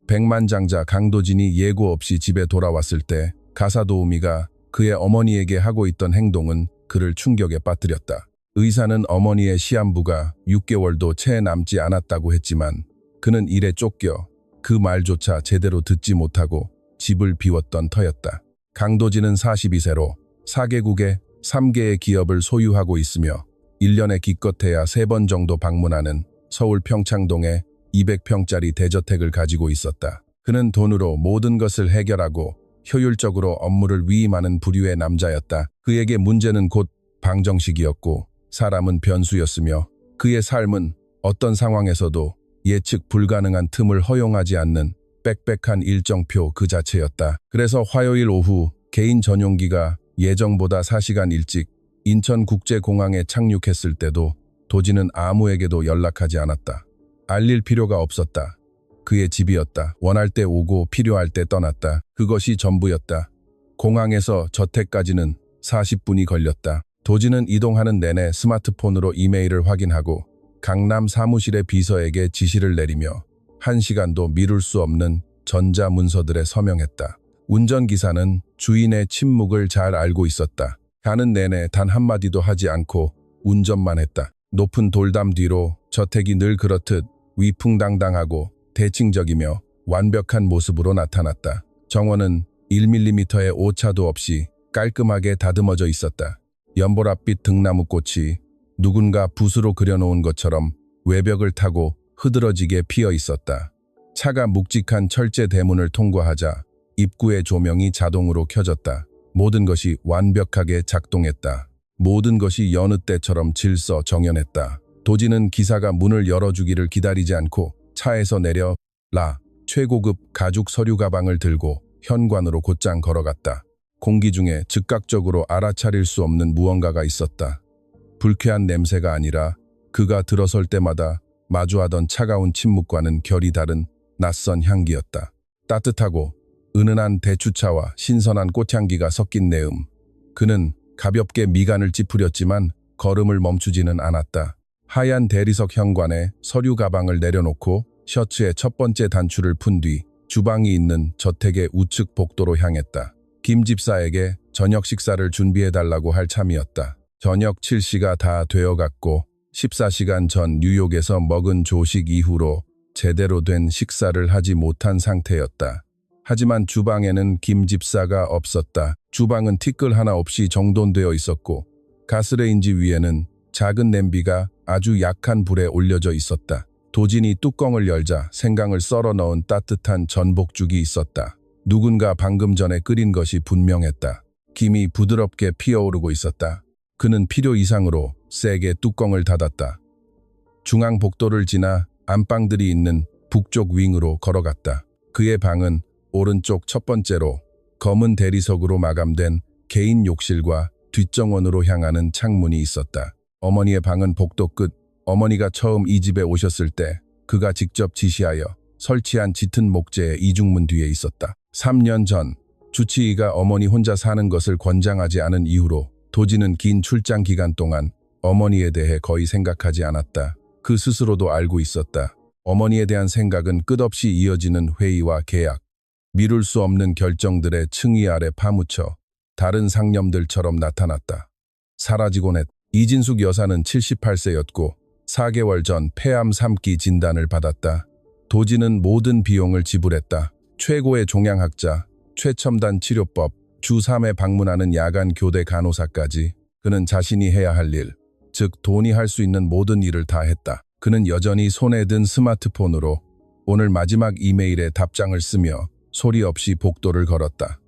백만장자 강도진이 예고 없이 집에 돌아왔을 때 가사도우미가 그의 어머니에게 하고 있던 행동은 그를 충격에 빠뜨렸다. 의사는 어머니의 시한부가 6개월도 채 남지 않았다고 했지만 그는 일에 쫓겨 그 말조차 제대로 듣지 못하고 집을 비웠던 터였다. 강도진은 42세로 4개국의 3개의 기업을 소유하고 있으며 1년에 기껏해야 3번 정도 방문하는 서울 평창동의 200평짜리 대저택을 가지고 있었다. 그는 돈으로 모든 것을 해결하고 효율적으로 업무를 위임하는 부류의 남자였다. 그에게 문제는 곧 방정식이었고 사람은 변수였으며 그의 삶은 어떤 상황에서도 예측 불가능한 틈을 허용하지 않는 빽빽한 일정표 그 자체였다. 그래서 화요일 오후 개인 전용기가 예정보다 4시간 일찍 인천국제공항에 착륙했을 때도 도진은 아무에게도 연락하기 않았다. 알릴 필요가 없었다. 그의 집이었다. 원할 때 오고 필요할 때 떠났다. 그것이 전부였다. 공항에서 저택까지는 40분이 걸렸다. 도진은 이동하는 내내 스마트폰으로 이메일을 확인하고 강남 사무실의 비서에게 지시를 내리며 1시간도 미룰 수 없는 전자문서들에 서명했다. 운전기사는 주인의 침묵을 잘 알고 있었다. 가는 내내 단 한마디도 하지 않고 운전만 했다. 높은 돌담 뒤로 저택이 늘 그렇듯 위풍당당하고 대칭적이며 완벽한 모습으로 나타났다. 정원은 1mm의 오차도 없이 깔끔하게 다듬어져 있었다. 연보랏빛 등나무꽃이 누군가 붓으로 그려놓은 것처럼 외벽을 타고 흐드러지게 피어 있었다. 차가 묵직한 철제 대문을 통과하자 입구의 조명이 자동으로 켜졌다. 모든 것이 완벽하게 작동했다. 모든 것이 여느 때처럼 질서정연했다. 도진은 기사가 문을 열어주기를 기다리지 않고 차에서 내려 최고급 가죽 서류 가방을 들고 현관으로 곧장 걸어갔다. 공기 중에 즉각적으로 알아차릴 수 없는 무언가가 있었다. 불쾌한 냄새가 아니라 그가 들어설 때마다 마주하던 차가운 침묵과는 결이 다른 낯선 향기였다. 따뜻하고 은은한 대추차와 신선한 꽃향기가 섞인 내음. 그는 가볍게 미간을 찌푸렸지만 걸음을 멈추지는 않았다. 하얀 대리석 현관에 서류 가방을 내려놓고 셔츠의 첫 번째 단추를 푼 뒤 주방이 있는 저택의 우측 복도로 향했다. 김 집사에게 저녁 식사를 준비해달라고 할 참이었다. 저녁 7시가 다 되어갔고 14시간 전 뉴욕에서 먹은 조식 이후로 제대로 된 식사를 하지 못한 상태였다. 하지만 주방에는 김 집사가 없었다. 주방은 티끌 하나 없이 정돈되어 있었고 가스레인지 위에는 작은 냄비가 아주 약한 불에 올려져 있었다. 도진이 뚜껑을 열자 생강을 썰어 넣은 따뜻한 전복죽이 있었다. 누군가 방금 전에 끓인 것이 분명했다. 김이 부드럽게 피어오르고 있었다. 그는 필요 이상으로 세게 뚜껑을 닫았다. 중앙 복도를 지나 안방들이 있는 북쪽 윙으로 걸어갔다. 그의 방은 오른쪽 첫 번째로 검은 대리석으로 마감된 개인 욕실과 뒷정원으로 향하는 창문이 있었다. 어머니의 방은 복도 끝. 어머니가 처음 이 집에 오셨을 때 그가 직접 지시하여 설치한 짙은 목재의 이중문 뒤에 있었다. 3년 전 주치의가 어머니 혼자 사는 것을 권장하지 않은 이후로 도진은 긴 출장 기간 동안 어머니에 대해 거의 생각하지 않았다. 그 스스로도 알고 있었다. 어머니에 대한 생각은 끝없이 이어지는 회의와 계약, 미룰 수 없는 결정들의 층위 아래 파묻혀 다른 상념들처럼 나타났다. 사라지곤 했다. 이진숙 여사는 78세였고 4개월 전 폐암 3기 진단을 받았다. 도진은 모든 비용을 지불했다. 최고의 종양학자, 최첨단 치료법, 주 3회 방문하는 야간 교대 간호사까지 그는 자신이 해야 할 일, 즉 돈이 할 수 있는 모든 일을 다 했다. 그는 여전히 손에 든 스마트폰으로 오늘 마지막 이메일에 답장을 쓰며 소리 없이 복도를 걸었다.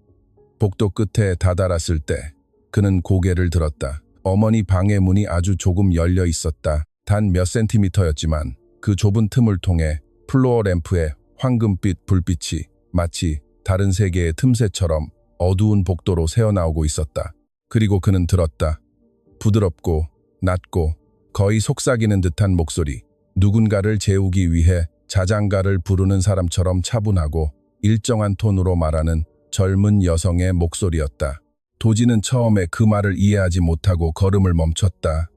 복도 끝에 다다랐을 때 그는 고개를 들었다. 어머니 방의 문이 아주 조금 열려 있었다. 단 몇 센티미터였지만 그 좁은 틈을 통해 플로어 램프의 황금빛 불빛이 마치 다른 세계의 틈새처럼 어두운 복도로 새어나오고 있었다. 그리고 그는 들었다. 부드럽고 낮고 거의 속삭이는 듯한 목소리. 누군가를 재우기 위해 자장가를 부르는 사람처럼 차분하고 일정한 톤으로 말하는 젊은 여성의 목소리였다. 도진은 처음에 그 말을 이해하지 못하고 걸음을 멈췄다.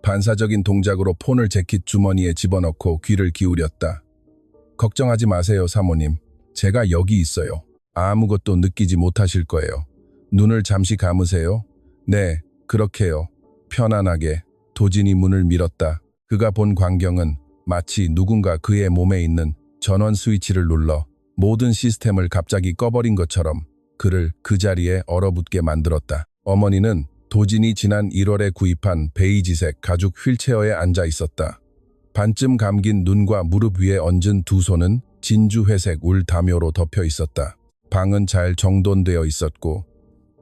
반사적인 동작으로 폰을 재킷 주머니에 집어넣고 귀를 기울였다. 걱정하지 마세요, 사모님. 제가 여기 있어요. 아무것도 느끼지 못하실 거예요. 눈을 잠시 감으세요. 네, 그렇게요. 편안하게. 도진이 문을 밀었다. 그가 본 광경은 마치 누군가 그의 몸에 있는 전원 스위치를 눌러 모든 시스템을 갑자기 꺼버린 것처럼 그를 그 자리에 얼어붙게 만들었다. 어머니는 도진이 지난 1월에 구입한 베이지색 가죽 휠체어에 앉아 있었다. 반쯤 감긴 눈과 무릎 위에 얹은 두 손은 진주회색 울 담요로 덮여 있었다. 방은 잘 정돈되어 있었고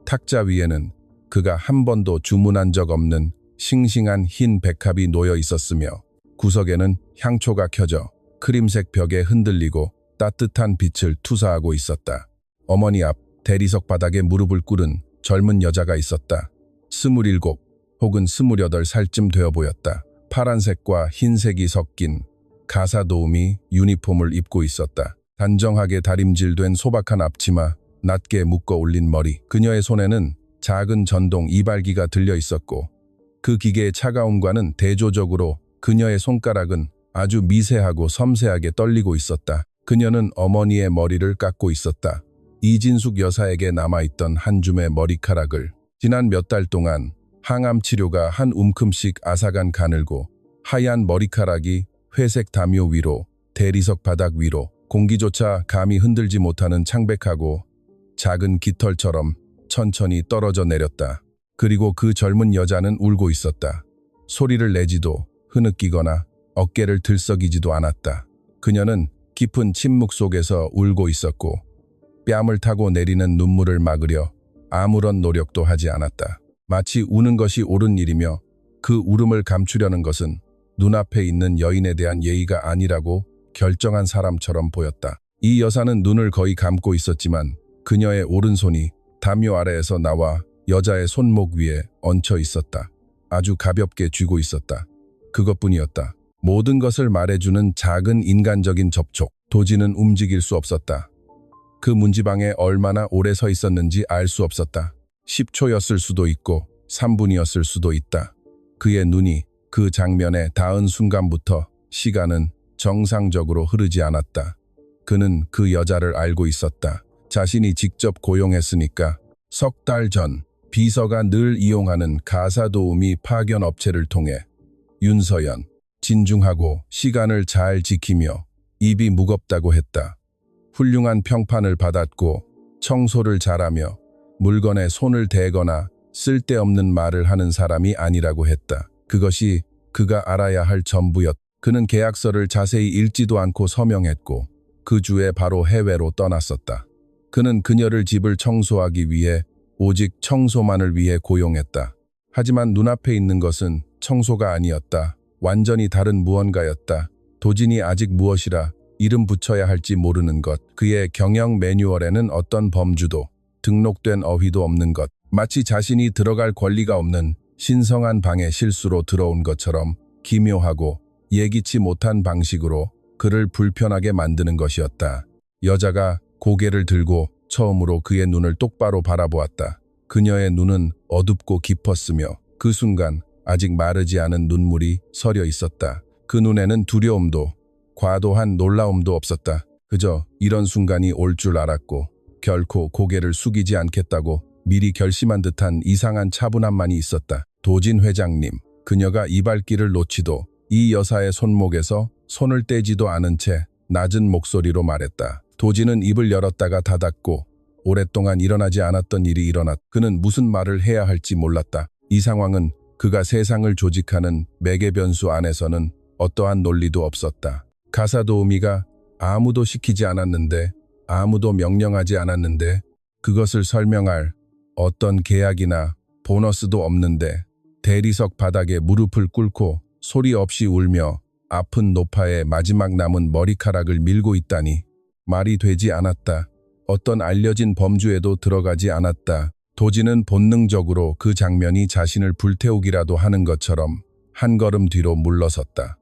탁자 위에는 그가 한 번도 주문한 적 없는 싱싱한 흰 백합이 놓여 있었으며 구석에는 향초가 켜져 크림색 벽에 흔들리고 따뜻한 빛을 투사하고 있었다. 어머니 앞 대리석 바닥에 무릎을 꿇은 젊은 여자가 있었다. 27 혹은 28살쯤 되어 보였다. 파란색과 흰색이 섞인 가사도우미 유니폼을 입고 있었다. 단정하게 다림질된 소박한 앞치마, 낮게 묶어 올린 머리. 그녀의 손에는 작은 전동 이발기가 들려 있었고 그 기계의 차가움과는 대조적으로 그녀의 손가락은 아주 미세하고 섬세하게 떨리고 있었다. 그녀는 어머니의 머리를 깎고 있었다. 이진숙 여사에게 남아있던 한 줌의 머리카락을 지난 몇 달 동안 항암 치료가 한 움큼씩 앗아간 가늘고 하얀 머리카락이 회색 담요 위로 대리석 바닥 위로 공기조차 감히 흔들지 못하는 창백하고 작은 깃털처럼 천천히 떨어져 내렸다. 그리고 그 젊은 여자는 울고 있었다. 소리를 내지도 흐느끼거나 어깨를 들썩이지도 않았다. 그녀는 깊은 침묵 속에서 울고 있었고 뺨을 타고 내리는 눈물을 막으려 아무런 노력도 하지 않았다. 마치 우는 것이 옳은 일이며 그 울음을 감추려는 것은 눈앞에 있는 여인에 대한 예의가 아니라고 결정한 사람처럼 보였다. 이 여사는 눈을 거의 감고 있었지만 그녀의 오른손이 담요 아래에서 나와 여자의 손목 위에 얹혀 있었다. 아주 가볍게 쥐고 있었다. 그것뿐이었다. 모든 것을 말해주는 작은 인간적인 접촉. 도진은 움직일 수 없었다. 그 문지방에 얼마나 오래 서 있었는지 알 수 없었다. 10초였을 수도 있고 3분이었을 수도 있다. 그의 눈이 그 장면에 닿은 순간부터 시간은 정상적으로 흐르지 않았다. 그는 그 여자를 알고 있었다. 자신이 직접 고용했으니까. 석 달 전 비서가 늘 이용하는 가사도우미 파견 업체를 통해 윤서연, 진중하고 시간을 잘 지키며 입이 무겁다고 했다. 훌륭한 평판을 받았고 청소를 잘하며 물건에 손을 대거나 쓸데없는 말을 하는 사람이 아니라고 했다. 그것이 그가 알아야 할 전부였다. 그는 계약서를 자세히 읽지도 않고 서명했고 그 주에 바로 해외로 떠났었다. 그는 그녀를 집을 청소하기 위해 오직 청소만을 위해 고용했다. 하지만 눈앞에 있는 것은 청소가 아니었다. 완전히 다른 무언가였다. 도진이 아직 무엇이라 이름 붙여야 할지 모르는 것. 그의 경영 매뉴얼에는 어떤 범주도 등록된 어휘도 없는 것. 마치 자신이 들어갈 권리가 없는 신성한 방에 실수로 들어온 것처럼 기묘하고 예기치 못한 방식으로 그를 불편하게 만드는 것이었다. 여자가 고개를 들고 처음으로 그의 눈을 똑바로 바라보았다. 그녀의 눈은 어둡고 깊었으며 그 순간 아직 마르지 않은 눈물이 서려 있었다. 그 눈에는 두려움도 과도한 놀라움도 없었다. 그저 이런 순간이 올 줄 알았고 결코 고개를 숙이지 않겠다고 미리 결심한 듯한 이상한 차분함만이 있었다. 도진 회장님, 그녀가 이발기를 놓치도 이 여사의 손목에서 손을 떼지도 않은 채 낮은 목소리로 말했다. 도진은 입을 열었다가 닫았고 오랫동안 일어나지 않았던 일이 일어났다. 그는 무슨 말을 해야 할지 몰랐다. 이 상황은 그가 세상을 조직하는 매개변수 안에서는 어떠한 논리도 없었다. 가사도우미가 아무도 시키지 않았는데, 아무도 명령하지 않았는데, 그것을 설명할 어떤 계약이나 보너스도 없는데 대리석 바닥에 무릎을 꿇고 소리 없이 울며 아픈 노파에 마지막 남은 머리카락을 밀고 있다니 말이 되지 않았다. 어떤 알려진 범주에도 들어가지 않았다. 도진은 본능적으로 그 장면이 자신을 불태우기라도 하는 것처럼 한 걸음 뒤로 물러섰다.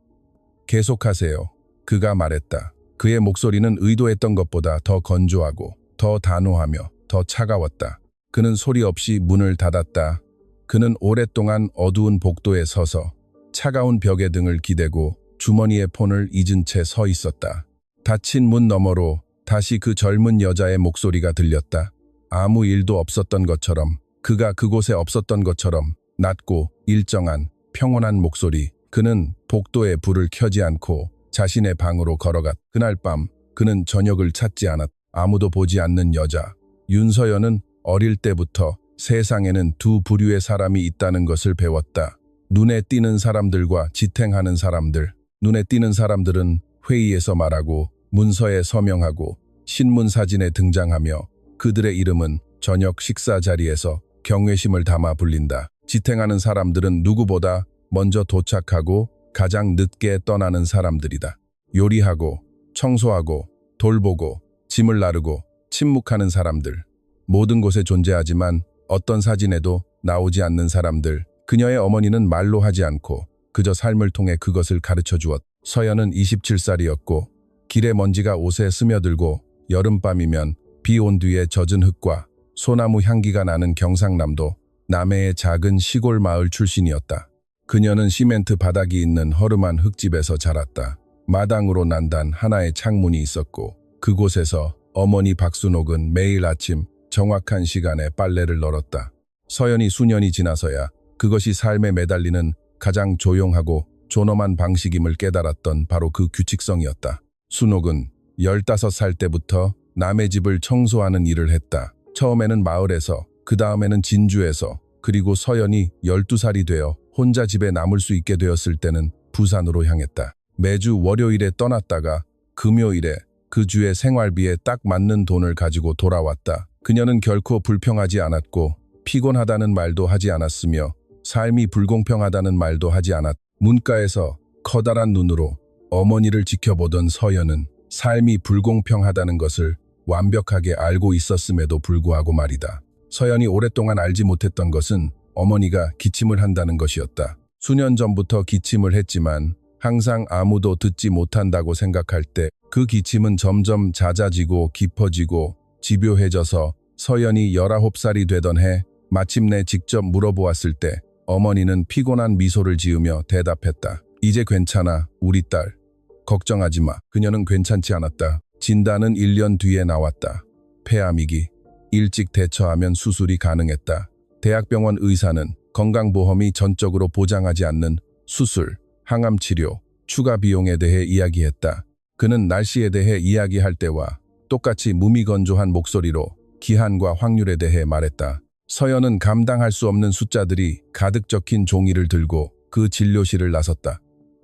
계속하세요. 그가 말했다. 그의 목소리는 의도했던 것보다 더 건조하고 더 단호하며 더 차가웠다. 그는 소리 없이 문을 닫았다. 그는 오랫동안 어두운 복도에 서서 차가운 벽에 등을 기대고 주머니에 폰을 잊은 채 서 있었다. 닫힌 문 너머로 다시 그 젊은 여자의 목소리가 들렸다. 아무 일도 없었던 것처럼, 그가 그곳에 없었던 것처럼 낮고 일정한 평온한 목소리. 그는 복도에 불을 켜지 않고 자신의 방으로 걸어갔다. 그날 밤 그는 저녁을 찾지 않았다. 아무도 보지 않는 여자. 윤서연은 어릴 때부터 세상에는 두 부류의 사람이 있다는 것을 배웠다. 눈에 띄는 사람들과 지탱하는 사람들. 눈에 띄는 사람들은 회의에서 말하고 문서에 서명하고 신문 사진에 등장하며 그들의 이름은 저녁 식사 자리에서 경외심을 담아 불린다. 지탱하는 사람들은 누구보다 먼저 도착하고 가장 늦게 떠나는 사람들이다. 요리하고 청소하고 돌보고 짐을 나르고 침묵하는 사람들. 모든 곳에 존재하지만 어떤 사진에도 나오지 않는 사람들. 그녀의 어머니는 말로 하지 않고 그저 삶을 통해 그것을 가르쳐 주었다. 서연은 27살이었고 길에 먼지가 옷에 스며들고 여름밤이면 비 온 뒤에 젖은 흙과 소나무 향기가 나는 경상남도 남해의 작은 시골 마을 출신이었다. 그녀는 시멘트 바닥이 있는 허름한 흙집에서 자랐다. 마당으로 난단 하나의 창문이 있었고 그곳에서 어머니 박순옥은 매일 아침 정확한 시간에 빨래를 널었다. 서연이 수년이 지나서야 그것이 삶에 매달리는 가장 조용하고 존엄한 방식임을 깨달았던 바로 그 규칙성이었다. 순옥은 15살 때부터 남의 집을 청소하는 일을 했다. 처음에는 마을에서, 그 다음에는 진주에서, 그리고 서연이 12살이 되어 혼자 집에 남을 수 있게 되었을 때는 부산으로 향했다. 매주 월요일에 떠났다가 금요일에 그 주의 생활비에 딱 맞는 돈을 가지고 돌아왔다. 그녀는 결코 불평하지 않았고 피곤하다는 말도 하지 않았으며 삶이 불공평하다는 말도 하지 않았다. 문가에서 커다란 눈으로 어머니를 지켜보던 서연은 삶이 불공평하다는 것을 완벽하게 알고 있었음에도 불구하고 말이다. 서연이 오랫동안 알지 못했던 것은 어머니가 기침을 한다는 것이었다. 수년 전부터 기침을 했지만 항상 아무도 듣지 못한다고 생각할 때 그 기침은 점점 잦아지고 깊어지고 집요해져서 서연이 19살이 되던 해 마침내 직접 물어보았을 때 어머니는 피곤한 미소를 지으며 대답했다. 이제 괜찮아, 우리 딸. 걱정하지 마. 그녀는 괜찮지 않았다. 진단은 1년 뒤에 나왔다. 폐암이기. 일찍 대처하면 수술이 가능했다. 대학병원 의사는 건강보험이 전적으로 보장하지 않는 수술, 항암치료, 추가 비용에 대해 이야기했다. 그는 날씨에 대해 이야기할 때와 똑같이 무미건조한 목소리로 기한과 확률에 대해 말했다. 서연은 감당할 수 없는 숫자들이 가득 적힌 종이를 들고 그 진료실을 나섰다.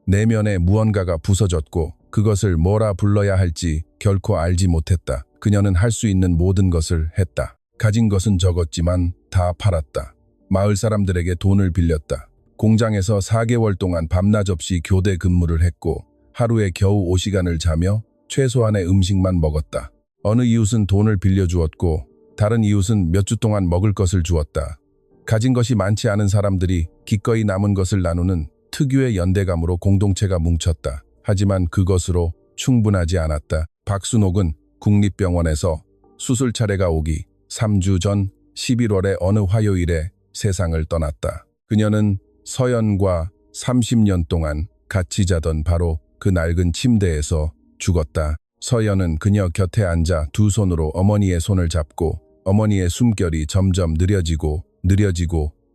내면에 무언가가 부서졌고 그것을 뭐라 불러야 할지 결코 알지 못했다. 그녀는 할 수 있는 모든 것을 했다. 가진 것은 적었지만 다 팔았다. 마을 사람들에게 돈을 빌렸다. 공장에서 4개월 동안 밤낮 없이 교대 근무를 했고 하루에 겨우 5시간을 자며 최소한의 음식만 먹었다. 어느 이웃은 돈을 빌려주었고 다른 이웃은 몇 주 동안 먹을 것을 주었다. 가진 것이 많지 않은 사람들이 기꺼이 남은 것을 나누는 특유의 연대감으로 공동체가 뭉쳤다. 하지만 그것으로 충분하지 않았다. 박순옥은 국립병원에서 수술 차례가 오기 3주 전 11월의 어느 화요일에 세상을 떠났다. 그녀는 서연과 30년 동안 같이 자던 바로 그 낡은 침대에서 죽었다. 서연은 그녀 곁에 앉아 두 손으로 어머니의 손을 잡고 어머니의 숨결이 점점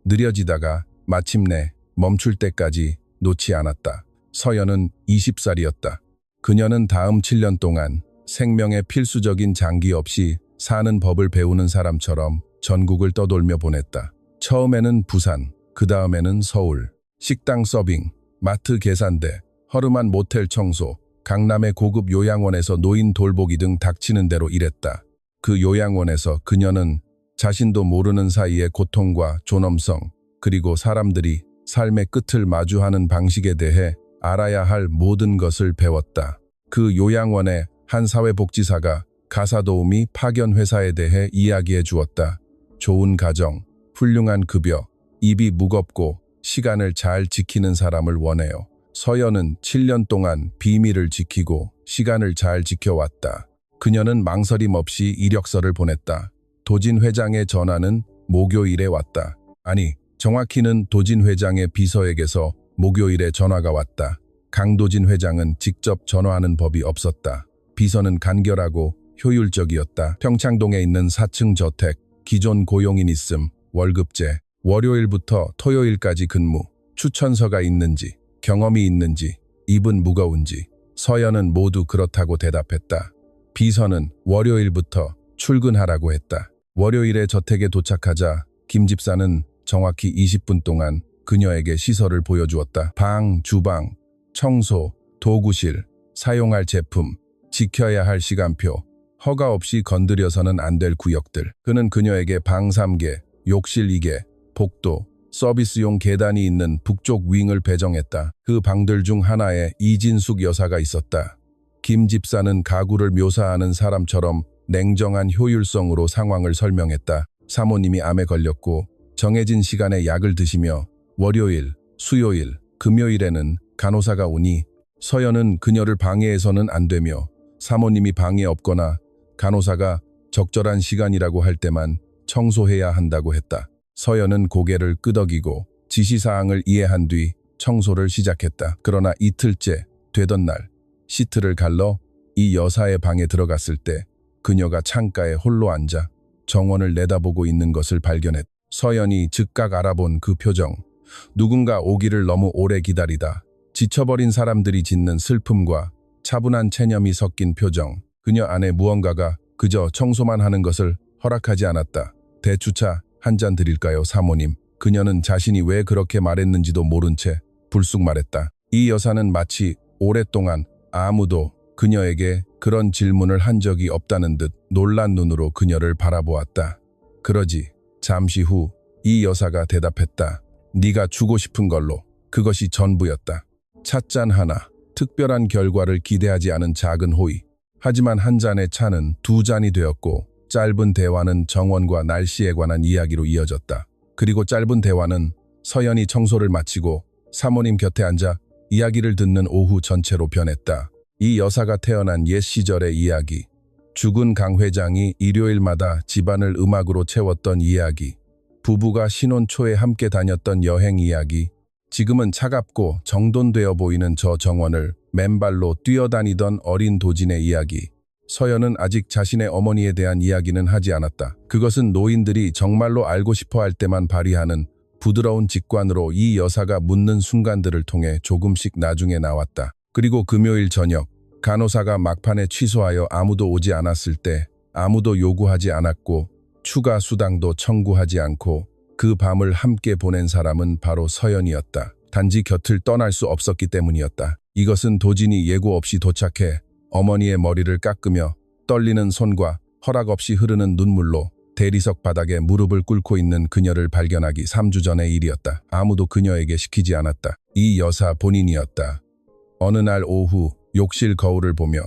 느려지다가 마침내 멈출 때까지 놓지 않았다. 서연은 20살이었다. 그녀는 다음 7년 동안 생명의 필수적인 장기 없이 사는 법을 배우는 사람처럼 전국을 떠돌며 보냈다. 처음에는 부산, 그 다음에는 서울, 식당 서빙, 마트 계산대, 허름한 모텔 청소, 강남의 고급 요양원에서 노인 돌보기 등 닥치는 대로 일했다. 그 요양원에서 그녀는 자신도 모르는 사이에 고통과 존엄성, 그리고 사람들이 삶의 끝을 마주하는 방식에 대해 알아야 할 모든 것을 배웠다. 그 요양원의 한 사회복지사가 가사도우미 파견 회사에 대해 이야기해 주었다. 좋은 가정, 훌륭한 급여, 입이 무겁고 시간을 잘 지키는 사람을 원해요. 서연은 7년 동안 비밀을 지키고 시간을 잘 지켜왔다. 그녀는 망설임 없이 이력서를 보냈다. 도진 회장의 전화는 목요일에 왔다. 아니, 정확히는 도진 회장의 비서에게서 목요일에 전화가 왔다. 강도진 회장은 직접 전화하는 법이 없었다. 비서는 간결하고 효율적이었다. 평창동에 있는 4층 저택, 기존 고용인 있음, 월급제, 월요일부터 토요일까지 근무, 추천서가 있는지, 경험이 있는지, 입은 무거운지, 서연은 모두 그렇다고 대답했다. 비서는 월요일부터 출근하라고 했다. 월요일에 저택에 도착하자 김 집사는 정확히 20분 동안 그녀에게 시설을 보여주었다. 방, 주방, 청소, 도구실, 사용할 제품, 지켜야 할 시간표, 허가 없이 건드려서는 안 될 구역들. 그는 그녀에게 방 3개, 욕실 2개, 복도, 서비스용 계단이 있는 북쪽 윙을 배정했다. 그 방들 중 하나에 이진숙 여사가 있었다. 김 집사는 가구를 묘사하는 사람처럼 냉정한 효율성으로 상황을 설명했다. 사모님이 암에 걸렸고 정해진 시간에 약을 드시며 월요일, 수요일, 금요일에는 간호사가 오니 서연은 그녀를 방해해서는 안 되며 사모님이 방해 없거나 간호사가 적절한 시간이라고 할 때만 청소해야 한다고 했다. 서연은 고개를 끄덕이고 지시사항을 이해한 뒤 청소를 시작했다. 그러나 이틀째 되던 날 시트를 갈러 이 여사의 방에 들어갔을 때 그녀가 창가에 홀로 앉아 정원을 내다보고 있는 것을 발견했다. 서연이 즉각 알아본 그 표정. 누군가 오기를 너무 오래 기다리다 지쳐버린 사람들이 짓는 슬픔과 차분한 체념이 섞인 표정. 그녀 안에 무언가가 그저 청소만 하는 것을 허락하지 않았다. 대추차 한 잔 드릴까요, 사모님? 그녀는 자신이 왜 그렇게 말했는지도 모른 채 불쑥 말했다. 이 여사는 마치 오랫동안 아무도 그녀에게 그런 질문을 한 적이 없다는 듯 놀란 눈으로 그녀를 바라보았다. 그러지 잠시 후 이 여사가 대답했다. 네가 주고 싶은 걸로. 그것이 전부였다. 찻잔 하나, 특별한 결과를 기대하지 않은 작은 호의. 하지만 한 잔의 차는 두 잔이 되었고 짧은 대화는 정원과 날씨에 관한 이야기로 이어졌다. 그리고 짧은 대화는 서연이 청소를 마치고 사모님 곁에 앉아 이야기를 듣는 오후 전체로 변했다. 이 여사가 태어난 옛 시절의 이야기, 죽은 강 회장이 일요일마다 집안을 음악으로 채웠던 이야기, 부부가 신혼 초에 함께 다녔던 여행 이야기, 지금은 차갑고 정돈되어 보이는 저 정원을 맨발로 뛰어다니던 어린 도진의 이야기. 서연은 아직 자신의 어머니에 대한 이야기는 하지 않았다. 그것은 노인들이 정말로 알고 싶어 할 때만 발휘하는 부드러운 직관으로 이 여사가 묻는 순간들을 통해 조금씩 나중에 나왔다. 그리고 금요일 저녁, 간호사가 막판에 취소하여 아무도 오지 않았을 때 아무도 요구하지 않았고 추가 수당도 청구하지 않고 그 밤을 함께 보낸 사람은 바로 서연이었다. 단지 곁을 떠날 수 없었기 때문이었다. 이것은 도진이 예고 없이 도착해 어머니의 머리를 깎으며 떨리는 손과 허락 없이 흐르는 눈물로 대리석 바닥에 무릎을 꿇고 있는 그녀를 발견하기 3주 전의 일이었다. 아무도 그녀에게 시키지 않았다. 이 여사 본인이었다. 어느 날 오후 욕실 거울을 보며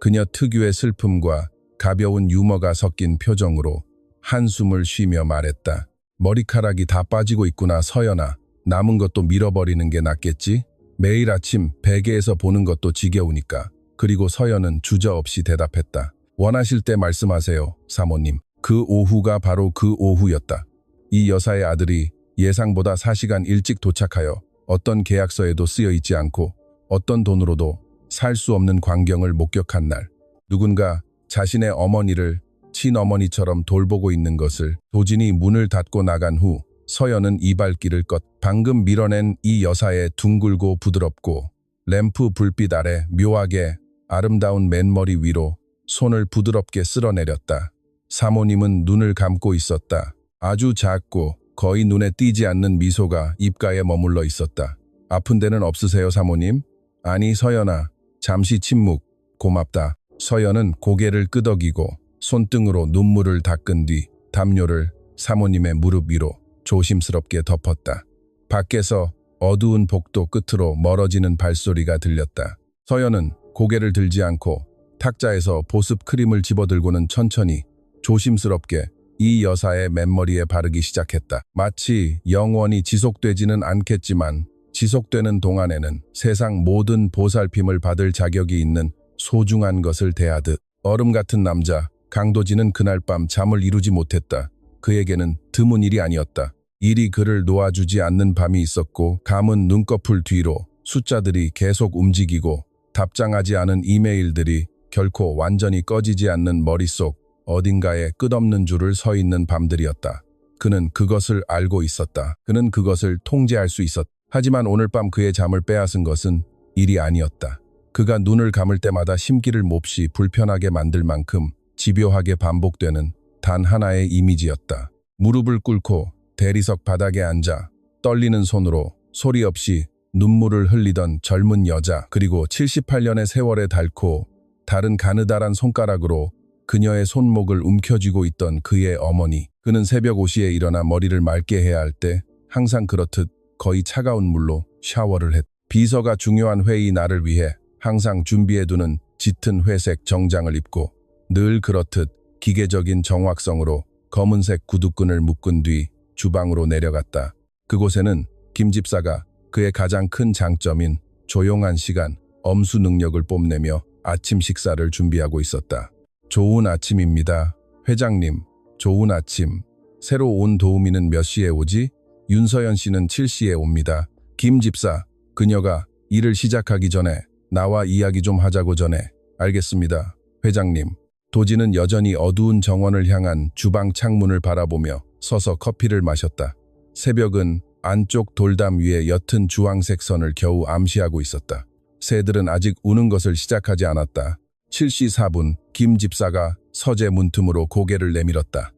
그녀 특유의 슬픔과 가벼운 유머가 섞인 표정으로 한숨을 쉬며 말했다. 머리카락이 다 빠지고 있구나, 서연아. 남은 것도 밀어버리는 게 낫겠지? 매일 아침 베개에서 보는 것도 지겨우니까. 그리고 서연은 주저없이 대답했다. 원하실 때 말씀하세요, 사모님. 그 오후가 바로 그 오후였다. 이 여사의 아들이 예상보다 4시간 일찍 도착하여 어떤 계약서에도 쓰여 있지 않고 어떤 돈으로도 살 수 없는 광경을 목격한 날. 누군가 자신의 어머니를 친어머니처럼 돌보고 있는 것을. 도진이 문을 닫고 나간 후 서연은 이발기를 방금 밀어낸 이 여사의 둥글고 부드럽고 램프 불빛 아래 묘하게 아름다운 맨머리 위로 손을 부드럽게 쓸어내렸다. 사모님은 눈을 감고 있었다. 아주 작고 거의 눈에 띄지 않는 미소가 입가에 머물러 있었다. 아픈 데는 없으세요, 사모님? 아니, 서연아. 잠시 침묵. 고맙다. 서연은 고개를 끄덕이고 손등으로 눈물을 닦은 뒤 담요를 사모님의 무릎 위로 조심스럽게 덮었다. 밖에서 어두운 복도 끝으로 멀어지는 발소리가 들렸다. 서연은 고개를 들지 않고 탁자에서 보습 크림을 집어들고는 천천히 조심스럽게 이 여사의 맨머리에 바르기 시작했다. 마치 영원히 지속되지는 않겠지만 지속되는 동안에는 세상 모든 보살핌을 받을 자격이 있는 소중한 것을 대하듯. 얼음 같은 남자 강도진은 그날 밤 잠을 이루지 못했다. 그에게는 드문 일이 아니었다. 일이 그를 놓아주지 않는 밤이 있었고 감은 눈꺼풀 뒤로 숫자들이 계속 움직이고 답장하지 않은 이메일들이 결코 완전히 꺼지지 않는 머릿속 어딘가에 끝없는 줄을 서 있는 밤들이었다. 그는 그것을 알고 있었다. 그는 그것을 통제할 수 있었다. 하지만 오늘 밤 그의 잠을 빼앗은 것은 일이 아니었다. 그가 눈을 감을 때마다 심기를 몹시 불편하게 만들 만큼 집요하게 반복되는 단 하나의 이미지였다. 무릎을 꿇고 대리석 바닥에 앉아 떨리는 손으로 소리 없이 눈물을 흘리던 젊은 여자, 그리고 78년의 세월에 닳고 다른 가느다란 손가락으로 그녀의 손목을 움켜쥐고 있던 그의 어머니. 그는 새벽 5시에 일어나 머리를 맑게 해야 할 때 항상 그렇듯 거의 차가운 물로 샤워를 했다. 비서가 중요한 회의 날을 위해 항상 준비해두는 짙은 회색 정장을 입고 늘 그렇듯 기계적인 정확성으로 검은색 구두끈을 묶은 뒤 주방으로 내려갔다. 그곳에는 김 집사가 그의 가장 큰 장점인 조용한 시간, 엄수 능력을 뽐내며 아침 식사를 준비하고 있었다. 좋은 아침입니다. 회장님, 좋은 아침. 새로 온 도우미는 몇 시에 오지? 윤서연 씨는 7시에 옵니다. 김 집사, 그녀가 일을 시작하기 전에 나와 이야기 좀 하자고 전해. 알겠습니다. 회장님. 도지는 여전히 어두운 정원을 향한 주방 창문을 바라보며 서서 커피를 마셨다. 새벽은 안쪽 돌담 위에 옅은 주황색 선을 겨우 암시하고 있었다. 새들은 아직 우는 것을 시작하지 않았다. 7시 4분, 김 집사가 서재 문틈으로 고개를 내밀었다.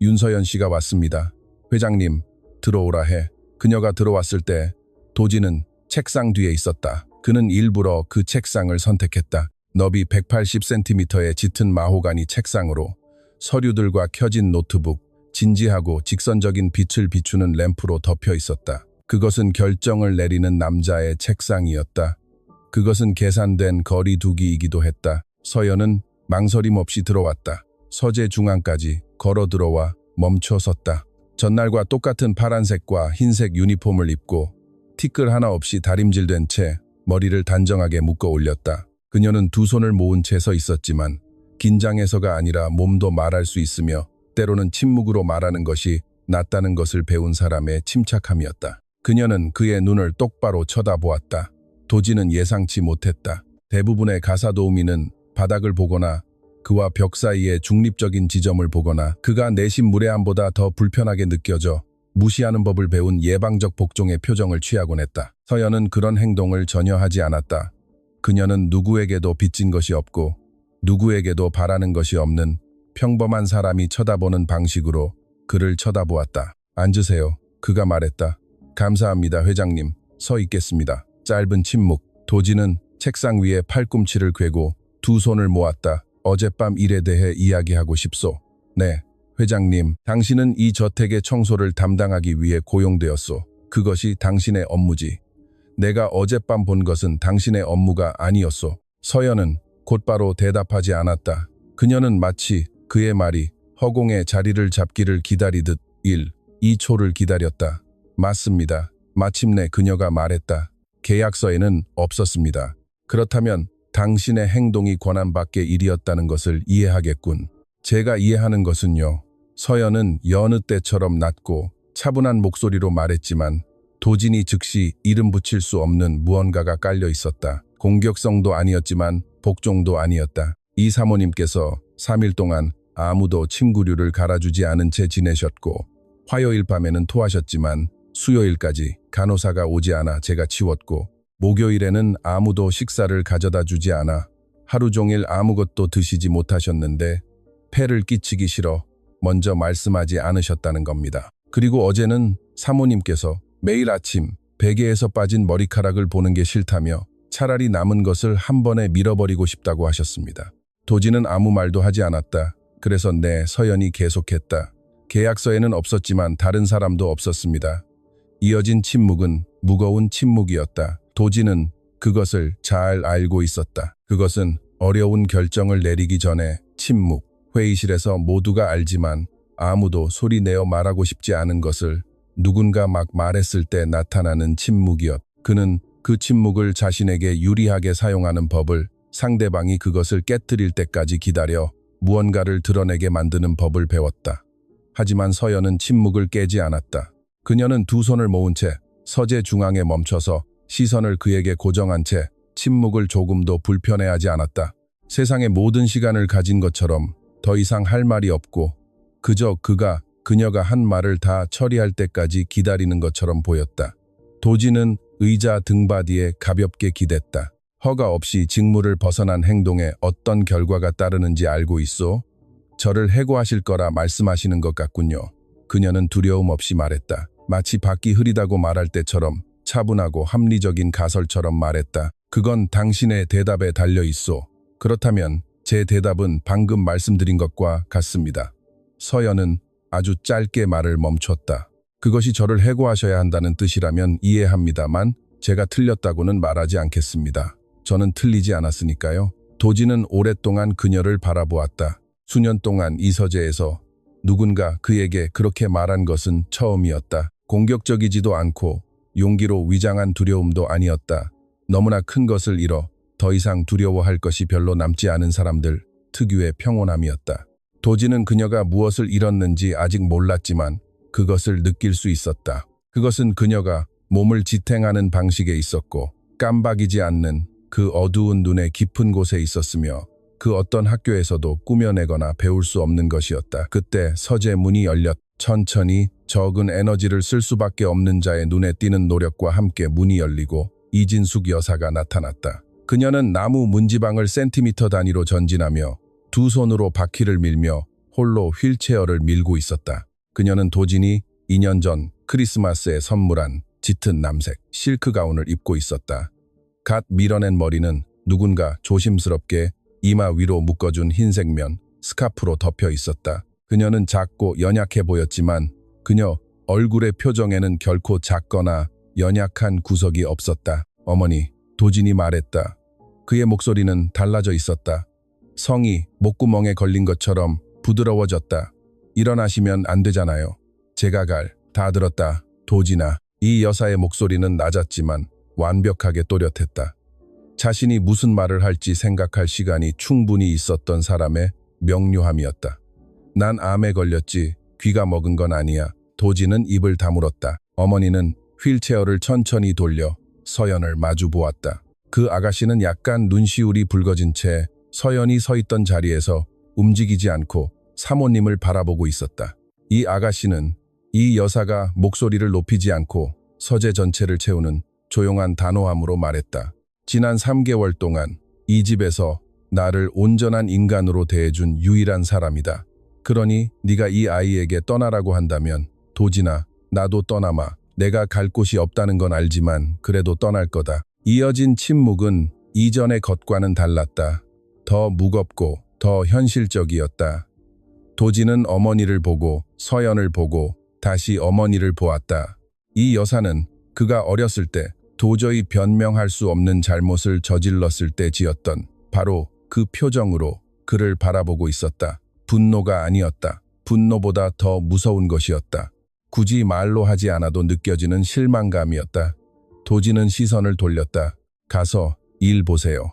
윤서연 씨가 왔습니다. 회장님, 들어오라 해. 그녀가 들어왔을 때 도지는 책상 뒤에 있었다. 그는 일부러 그 책상을 선택했다. 너비 180cm의 짙은 마호가니 책상으로 서류들과 켜진 노트북, 진지하고 직선적인 빛을 비추는 램프로 덮여 있었다. 그것은 결정을 내리는 남자의 책상이었다. 그것은 계산된 거리두기이기도 했다. 서연은 망설임 없이 들어왔다. 서재 중앙까지 걸어 들어와 멈춰 섰다. 전날과 똑같은 파란색과 흰색 유니폼을 입고 티끌 하나 없이 다림질된 채 머리를 단정하게 묶어 올렸다. 그녀는 두 손을 모은 채 서 있었지만 긴장해서가 아니라 몸도 말할 수 있으며 때로는 침묵으로 말하는 것이 낫다는 것을 배운 사람의 침착함이었다. 그녀는 그의 눈을 똑바로 쳐다보았다. 도지는 예상치 못했다. 대부분의 가사도우미는 바닥을 보거나 그와 벽 사이의 중립적인 지점을 보거나 그가 내심 무례함보다 더 불편하게 느껴져 무시하는 법을 배운 예방적 복종의 표정을 취하곤 했다. 서연은 그런 행동을 전혀 하지 않았다. 그녀는 누구에게도 빚진 것이 없고 누구에게도 바라는 것이 없는 평범한 사람이 쳐다보는 방식으로 그를 쳐다보았다. 앉으세요. 그가 말했다. 감사합니다, 회장님. 서 있겠습니다. 짧은 침묵. 도지는 책상 위에 팔꿈치를 꿰고 두 손을 모았다. 어젯밤 일에 대해 이야기하고 싶소. 네, 회장님. 당신은 이 저택의 청소를 담당하기 위해 고용되었소. 그것이 당신의 업무지. 내가 어젯밤 본 것은 당신의 업무가 아니었소. 서연은 곧바로 대답하지 않았다. 그녀는 마치 그의 말이 허공에 자리를 잡기를 기다리듯 2초를 기다렸다. 맞습니다. 마침내 그녀가 말했다. 계약서에는 없었습니다. 그렇다면 당신의 행동이 권한 밖의 일이었다는 것을 이해하겠군. 제가 이해하는 것은요. 서연은 여느 때처럼 낮고 차분한 목소리로 말했지만 도진이 즉시 이름 붙일 수 없는 무언가가 깔려 있었다. 공격성도 아니었지만 복종도 아니었다. 이 사모님께서 3일 동안 아무도 침구류를 갈아주지 않은 채 지내셨고 화요일 밤에는 토하셨지만 수요일까지 간호사가 오지 않아 제가 치웠고 목요일에는 아무도 식사를 가져다 주지 않아 하루 종일 아무것도 드시지 못하셨는데 폐를 끼치기 싫어 먼저 말씀하지 않으셨다는 겁니다. 그리고 어제는 사모님께서 매일 아침 베개에서 빠진 머리카락을 보는 게 싫다며 차라리 남은 것을 한 번에 밀어버리고 싶다고 하셨습니다. 도지는 아무 말도 하지 않았다. 그래서 서연이 계속했다. 계약서에는 없었지만 다른 사람도 없었습니다. 이어진 침묵은 무거운 침묵이었다. 도지는 그것을 잘 알고 있었다. 그것은 어려운 결정을 내리기 전에 침묵, 회의실에서 모두가 알지만 아무도 소리내어 말하고 싶지 않은 것을 누군가 막 말했을 때 나타나는 침묵이었다. 그는 그 침묵을 자신에게 유리하게 사용하는 법을, 상대방이 그것을 깨뜨릴 때까지 기다려 무언가를 드러내게 만드는 법을 배웠다. 하지만 서연은 침묵을 깨지 않았다. 그녀는 두 손을 모은 채 서재 중앙에 멈춰서 시선을 그에게 고정한 채 침묵을 조금도 불편해하지 않았다. 세상의 모든 시간을 가진 것처럼 더 이상 할 말이 없고 그저 그녀가 한 말을 다 처리할 때까지 기다리는 것처럼 보였다. 도지는 의자 등받이에 가볍게 기댔다. 허가 없이 직무를 벗어난 행동에 어떤 결과가 따르는지 알고 있소? 저를 해고하실 거라 말씀하시는 것 같군요. 그녀는 두려움 없이 말했다. 마치 밖이 흐리다고 말할 때처럼 차분하고 합리적인 가설처럼 말했다. 그건 당신의 대답에 달려 있소. 그렇다면 제 대답은 방금 말씀드린 것과 같습니다. 서연은 아주 짧게 말을 멈췄다. 그것이 저를 해고하셔야 한다는 뜻이라면 이해합니다만 제가 틀렸다고는 말하지 않겠습니다. 저는 틀리지 않았으니까요. 도지는 오랫동안 그녀를 바라보았다. 수년 동안 이 서재에서 누군가 그에게 그렇게 말한 것은 처음이었다. 공격적이지도 않고 용기로 위장한 두려움도 아니었다. 너무나 큰 것을 잃어 더 이상 두려워할 것이 별로 남지 않은 사람들 특유의 평온함이었다. 도지는 그녀가 무엇을 잃었는지 아직 몰랐지만 그것을 느낄 수 있었다. 그것은 그녀가 몸을 지탱하는 방식에 있었고 깜박이지 않는 그 어두운 눈의 깊은 곳에 있었으며 그 어떤 학교에서도 꾸며내거나 배울 수 없는 것이었다. 그때 서재 문이 열렸. 천천히 적은 에너지를 쓸 수밖에 없는 자의 눈에 띄는 노력과 함께 문이 열리고 이진숙 여사가 나타났다. 그녀는 나무 문지방을 센티미터 단위로 전진하며 두 손으로 바퀴를 밀며 홀로 휠체어를 밀고 있었다. 그녀는 도진이 2년 전 크리스마스에 선물한 짙은 남색 실크 가운을 입고 있었다. 갓 밀어낸 머리는 누군가 조심스럽게 이마 위로 묶어준 흰색 면 스카프로 덮여 있었다. 그녀는 작고 연약해 보였지만 그녀 얼굴의 표정에는 결코 작거나 연약한 구석이 없었다. 어머니, 도진이 말했다. 그의 목소리는 달라져 있었다. 성이 목구멍에 걸린 것처럼 부드러워졌다. 일어나시면 안 되잖아요. 제가 다 들었다. 도진아. 이 여사의 목소리는 낮았지만 완벽하게 또렷했다. 자신이 무슨 말을 할지 생각할 시간이 충분히 있었던 사람의 명료함이었다. 난 암에 걸렸지 귀가 먹은 건 아니야. 도진은 입을 다물었다. 어머니는 휠체어를 천천히 돌려 서연을 마주 보았다. 그 아가씨는 약간 눈시울이 붉어진 채 서연이 서 있던 자리에서 움직이지 않고 사모님을 바라보고 있었다. 이 아가씨는 이 여사가 목소리를 높이지 않고 서재 전체를 채우는 조용한 단호함으로 말했다. 지난 3개월 동안 이 집에서 나를 온전한 인간으로 대해준 유일한 사람이다. 그러니 네가 이 아이에게 떠나라고 한다면 도진아, 나도 떠나마. 내가 갈 곳이 없다는 건 알지만 그래도 떠날 거다. 이어진 침묵은 이전의 것과는 달랐다. 더 무겁고 더 현실적이었다. 도진은 어머니를 보고 서연을 보고 다시 어머니를 보았다. 이 여사는 그가 어렸을 때 도저히 변명할 수 없는 잘못을 저질렀을 때 지었던 바로 그 표정으로 그를 바라보고 있었다. 분노가 아니었다. 분노보다 더 무서운 것이었다. 굳이 말로 하지 않아도 느껴지는 실망감이었다. 도진은 시선을 돌렸다. 가서 일 보세요.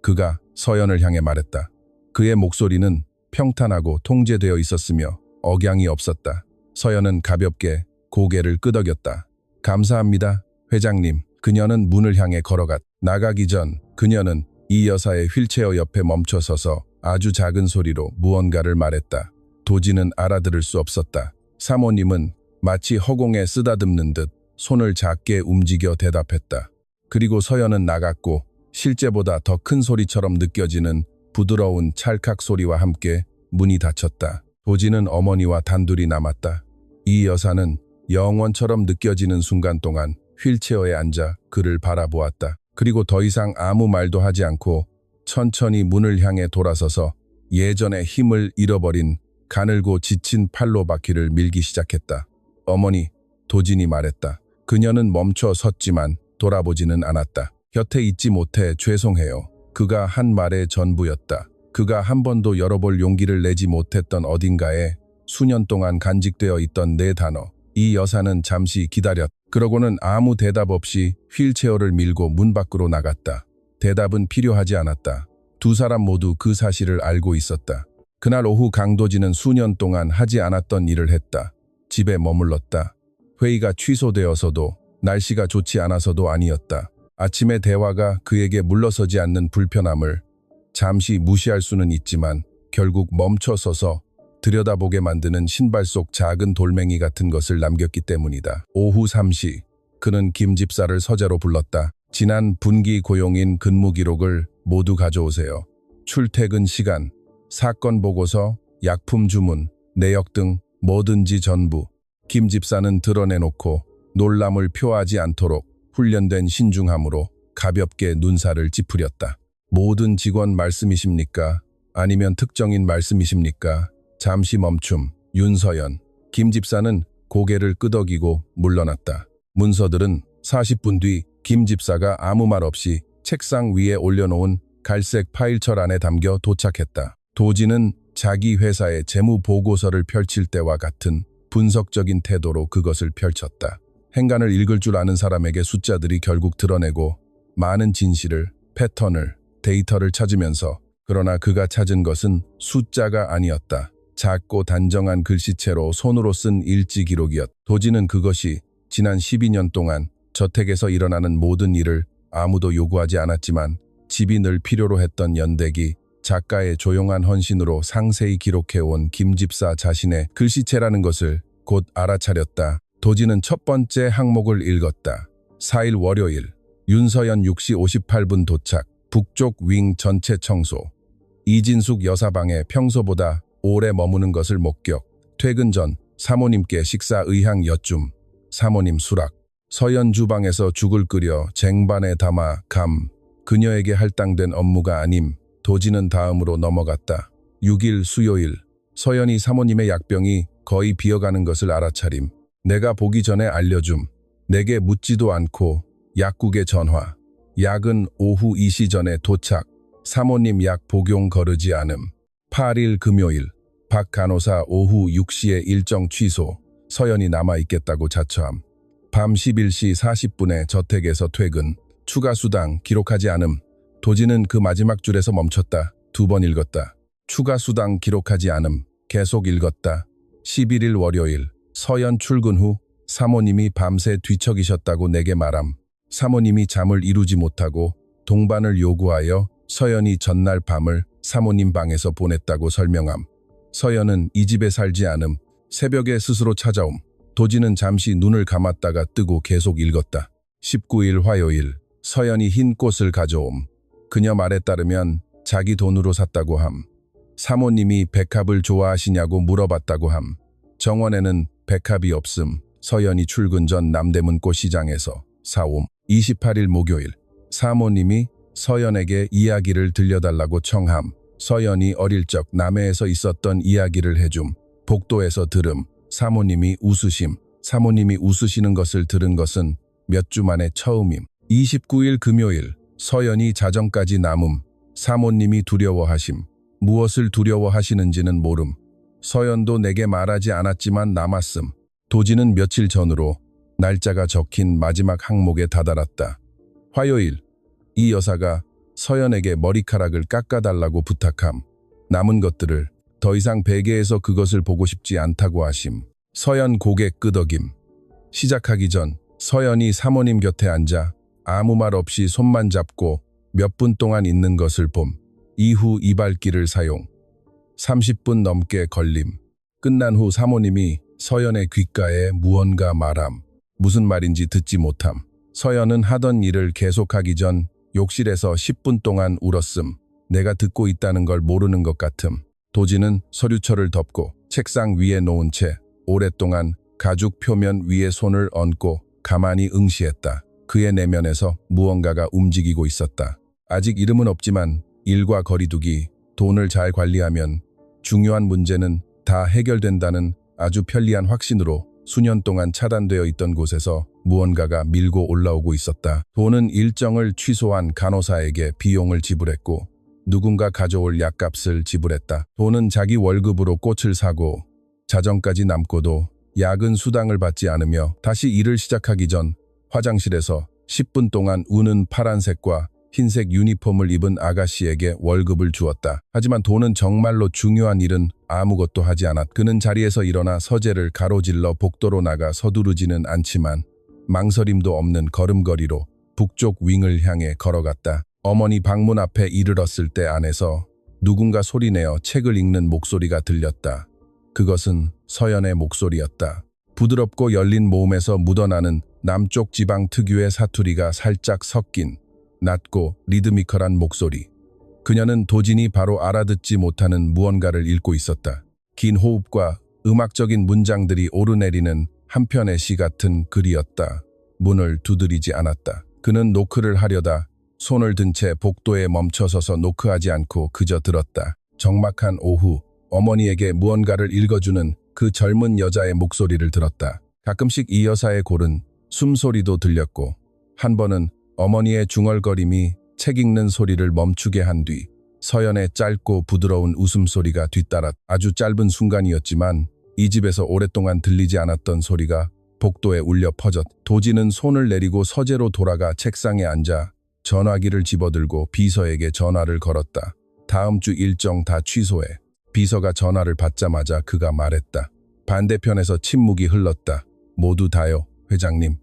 그가 서연을 향해 말했다. 그의 목소리는 평탄하고 통제되어 있었으며 억양이 없었다. 서연은 가볍게 고개를 끄덕였다. 감사합니다, 회장님. 그녀는 문을 향해 걸어갔다. 나가기 전 그녀는 이 여사의 휠체어 옆에 멈춰 서서 아주 작은 소리로 무언가를 말했다. 도진은 알아들을 수 없었다. 사모님은 마치 허공에 쓰다듬는 듯 손을 작게 움직여 대답했다. 그리고 서연은 나갔고 실제보다 더 큰 소리처럼 느껴지는 부드러운 찰칵 소리와 함께 문이 닫혔다. 도진은 어머니와 단둘이 남았다. 이 여사는 영원처럼 느껴지는 순간 동안 휠체어에 앉아 그를 바라보았다. 그리고 더 이상 아무 말도 하지 않고 천천히 문을 향해 돌아서서 예전의 힘을 잃어버린 가늘고 지친 팔로 바퀴를 밀기 시작했다. 어머니, 도진이 말했다. 그녀는 멈춰 섰지만 돌아보지는 않았다. 곁에 있지 못해 죄송해요. 그가 한 말의 전부였다. 그가 한 번도 열어볼 용기를 내지 못했던 어딘가에 수년 동안 간직되어 있던 네 단어. 이 여사는 잠시 기다렸다. 그러고는 아무 대답 없이 휠체어를 밀고 문 밖으로 나갔다. 대답은 필요하지 않았다. 두 사람 모두 그 사실을 알고 있었다. 그날 오후 강도진은 수년 동안 하지 않았던 일을 했다. 집에 머물렀다. 회의가 취소되어서도 날씨가 좋지 않아서도 아니었다. 아침의 대화가 그에게 물러서지 않는 불편함을 잠시 무시할 수는 있지만 결국 멈춰서서 들여다보게 만드는 신발 속 작은 돌멩이 같은 것을 남겼기 때문이다. 오후 3시 그는 김 집사를 서재로 불렀다. 지난 분기 고용인 근무 기록을 모두 가져오세요. 출퇴근 시간, 사건 보고서, 약품 주문, 내역 등 뭐든지 전부. 김 집사는 드러내놓고 놀람을 표하지 않도록 훈련된 신중함으로 가볍게 눈살을 찌푸렸다. 모든 직원 말씀이십니까? 아니면 특정인 말씀이십니까? 잠시 멈춤. 윤서연. 김 집사는 고개를 끄덕이고 물러났다. 문서들은 40분 뒤 김 집사가 아무 말 없이 책상 위에 올려놓은 갈색 파일철 안에 담겨 도착했다. 도지는 자기 회사의 재무 보고서를 펼칠 때와 같은 분석적인 태도로 그것을 펼쳤다. 행간을 읽을 줄 아는 사람에게 숫자들이 결국 드러내고 많은 진실을, 패턴을, 데이터를 찾으면서 그러나 그가 찾은 것은 숫자가 아니었다. 작고 단정한 글씨체로 손으로 쓴 일지 기록이었다. 도지는 그것이 지난 12년 동안 저택에서 일어나는 모든 일을 아무도 요구하지 않았지만 집이 늘 필요로 했던 연대기, 작가의 조용한 헌신으로 상세히 기록해온 김 집사 자신의 글씨체라는 것을 곧 알아차렸다. 도지는 첫 번째 항목을 읽었다. 4일 월요일, 윤서연 6시 58분 도착, 북쪽 윙 전체 청소. 이진숙 여사방에 평소보다 오래 머무는 것을 목격. 퇴근 전 사모님께 식사 의향 여쭌. 사모님 수락. 서연 주방에서 죽을 끓여 쟁반에 담아 감. 그녀에게 할당된 업무가 아님. 도지는 다음으로 넘어갔다. 6일 수요일. 서연이 사모님의 약병이 거의 비어가는 것을 알아차림. 내가 보기 전에 알려줌. 내게 묻지도 않고 약국에 전화. 약은 오후 2시 전에 도착. 사모님 약 복용 거르지 않음. 8일 금요일. 박 간호사 오후 6시에 일정 취소. 서연이 남아있겠다고 자처함. 밤 11시 40분에 저택에서 퇴근. 추가 수당 기록하지 않음. 도지는 그 마지막 줄에서 멈췄다. 2번 읽었다. 추가 수당 기록하지 않음. 계속 읽었다. 11일 월요일. 서연 출근 후 사모님이 밤새 뒤척이셨다고 내게 말함. 사모님이 잠을 이루지 못하고 동반을 요구하여 서연이 전날 밤을 사모님 방에서 보냈다고 설명함. 서연은 이 집에 살지 않음. 새벽에 스스로 찾아옴. 도지는 잠시 눈을 감았다가 뜨고 계속 읽었다. 19일 화요일. 서연이 흰 꽃을 가져옴. 그녀 말에 따르면 자기 돈으로 샀다고 함. 사모님이 백합을 좋아하시냐고 물어봤다고 함. 정원에는 백합이 없음. 서연이 출근 전 남대문 꽃시장에서 사옴. 28일 목요일. 사모님이 서연에게 이야기를 들려달라고 청함. 서연이 어릴 적 남해에서 있었던 이야기를 해줌. 복도에서 들음. 사모님이 웃으심. 사모님이 웃으시는 것을 들은 것은 몇 주 만에 처음임. 29일 금요일. 서연이 자정까지 남음. 사모님이 두려워하심. 무엇을 두려워하시는지는 모름. 서연도 내게 말하지 않았지만 남았음. 도지는 며칠 전으로 날짜가 적힌 마지막 항목에 다다랐다. 화요일. 이 여사가 서연에게 머리카락을 깎아달라고 부탁함. 남은 것들을 더 이상 베개에서 그것을 보고 싶지 않다고 하심. 서연 고개 끄덕임. 시작하기 전 서연이 사모님 곁에 앉아 아무 말 없이 손만 잡고 몇 분 동안 있는 것을 봄. 이후 이발기를 사용. 30분 넘게 걸림. 끝난 후 사모님이 서연의 귓가에 무언가 말함. 무슨 말인지 듣지 못함. 서연은 하던 일을 계속하기 전 욕실에서 10분 동안 울었음. 내가 듣고 있다는 걸 모르는 것 같음. 도지는 서류철을 덮고 책상 위에 놓은 채 오랫동안 가죽 표면 위에 손을 얹고 가만히 응시했다. 그의 내면에서 무언가가 움직이고 있었다. 아직 이름은 없지만 일과 거리두기, 돈을 잘 관리하면 중요한 문제는 다 해결된다는 아주 편리한 확신으로 수년 동안 차단되어 있던 곳에서 무언가가 밀고 올라오고 있었다. 돈은 일정을 취소한 간호사에게 비용을 지불했고 누군가 가져올 약값을 지불했다. 돈은 자기 월급으로 꽃을 사고 자정까지 남고도 야근 수당을 받지 않으며 다시 일을 시작하기 전 화장실에서 10분 동안 우는 파란색과 흰색 유니폼을 입은 아가씨에게 월급을 주었다. 하지만 돈은 정말로 중요한 일은 아무것도 하지 않았다. 그는 자리에서 일어나 서재를 가로질러 복도로 나가 서두르지는 않지만 망설임도 없는 걸음걸이로 북쪽 윙을 향해 걸어갔다. 어머니 방문 앞에 이르렀을 때 안에서 누군가 소리내어 책을 읽는 목소리가 들렸다. 그것은 서연의 목소리였다. 부드럽고 열린 모음에서 묻어나는 남쪽 지방 특유의 사투리가 살짝 섞인 낮고 리드미컬한 목소리. 그녀는 도진이 바로 알아듣지 못하는 무언가를 읽고 있었다. 긴 호흡과 음악적인 문장들이 오르내리는 한편의 시 같은 글이었다. 문을 두드리지 않았다. 그는 노크를 하려다 손을 든 채 복도에 멈춰서서 노크하지 않고 그저 들었다. 적막한 오후, 어머니에게 무언가를 읽어주는 그 젊은 여자의 목소리를 들었다. 가끔씩 이 여사의 고른 숨소리도 들렸고, 한 번은 어머니의 중얼거림이 책 읽는 소리를 멈추게 한 뒤 서연의 짧고 부드러운 웃음소리가 뒤따라 아주 짧은 순간이었지만 이 집에서 오랫동안 들리지 않았던 소리가 복도에 울려 퍼졌. 도진은 손을 내리고 서재로 돌아가 책상에 앉아 전화기를 집어들고 비서에게 전화를 걸었다. 다음 주 일정 다 취소해. 비서가 전화를 받자마자 그가 말했다. 반대편에서 침묵이 흘렀다. 모두 다요, 회장님.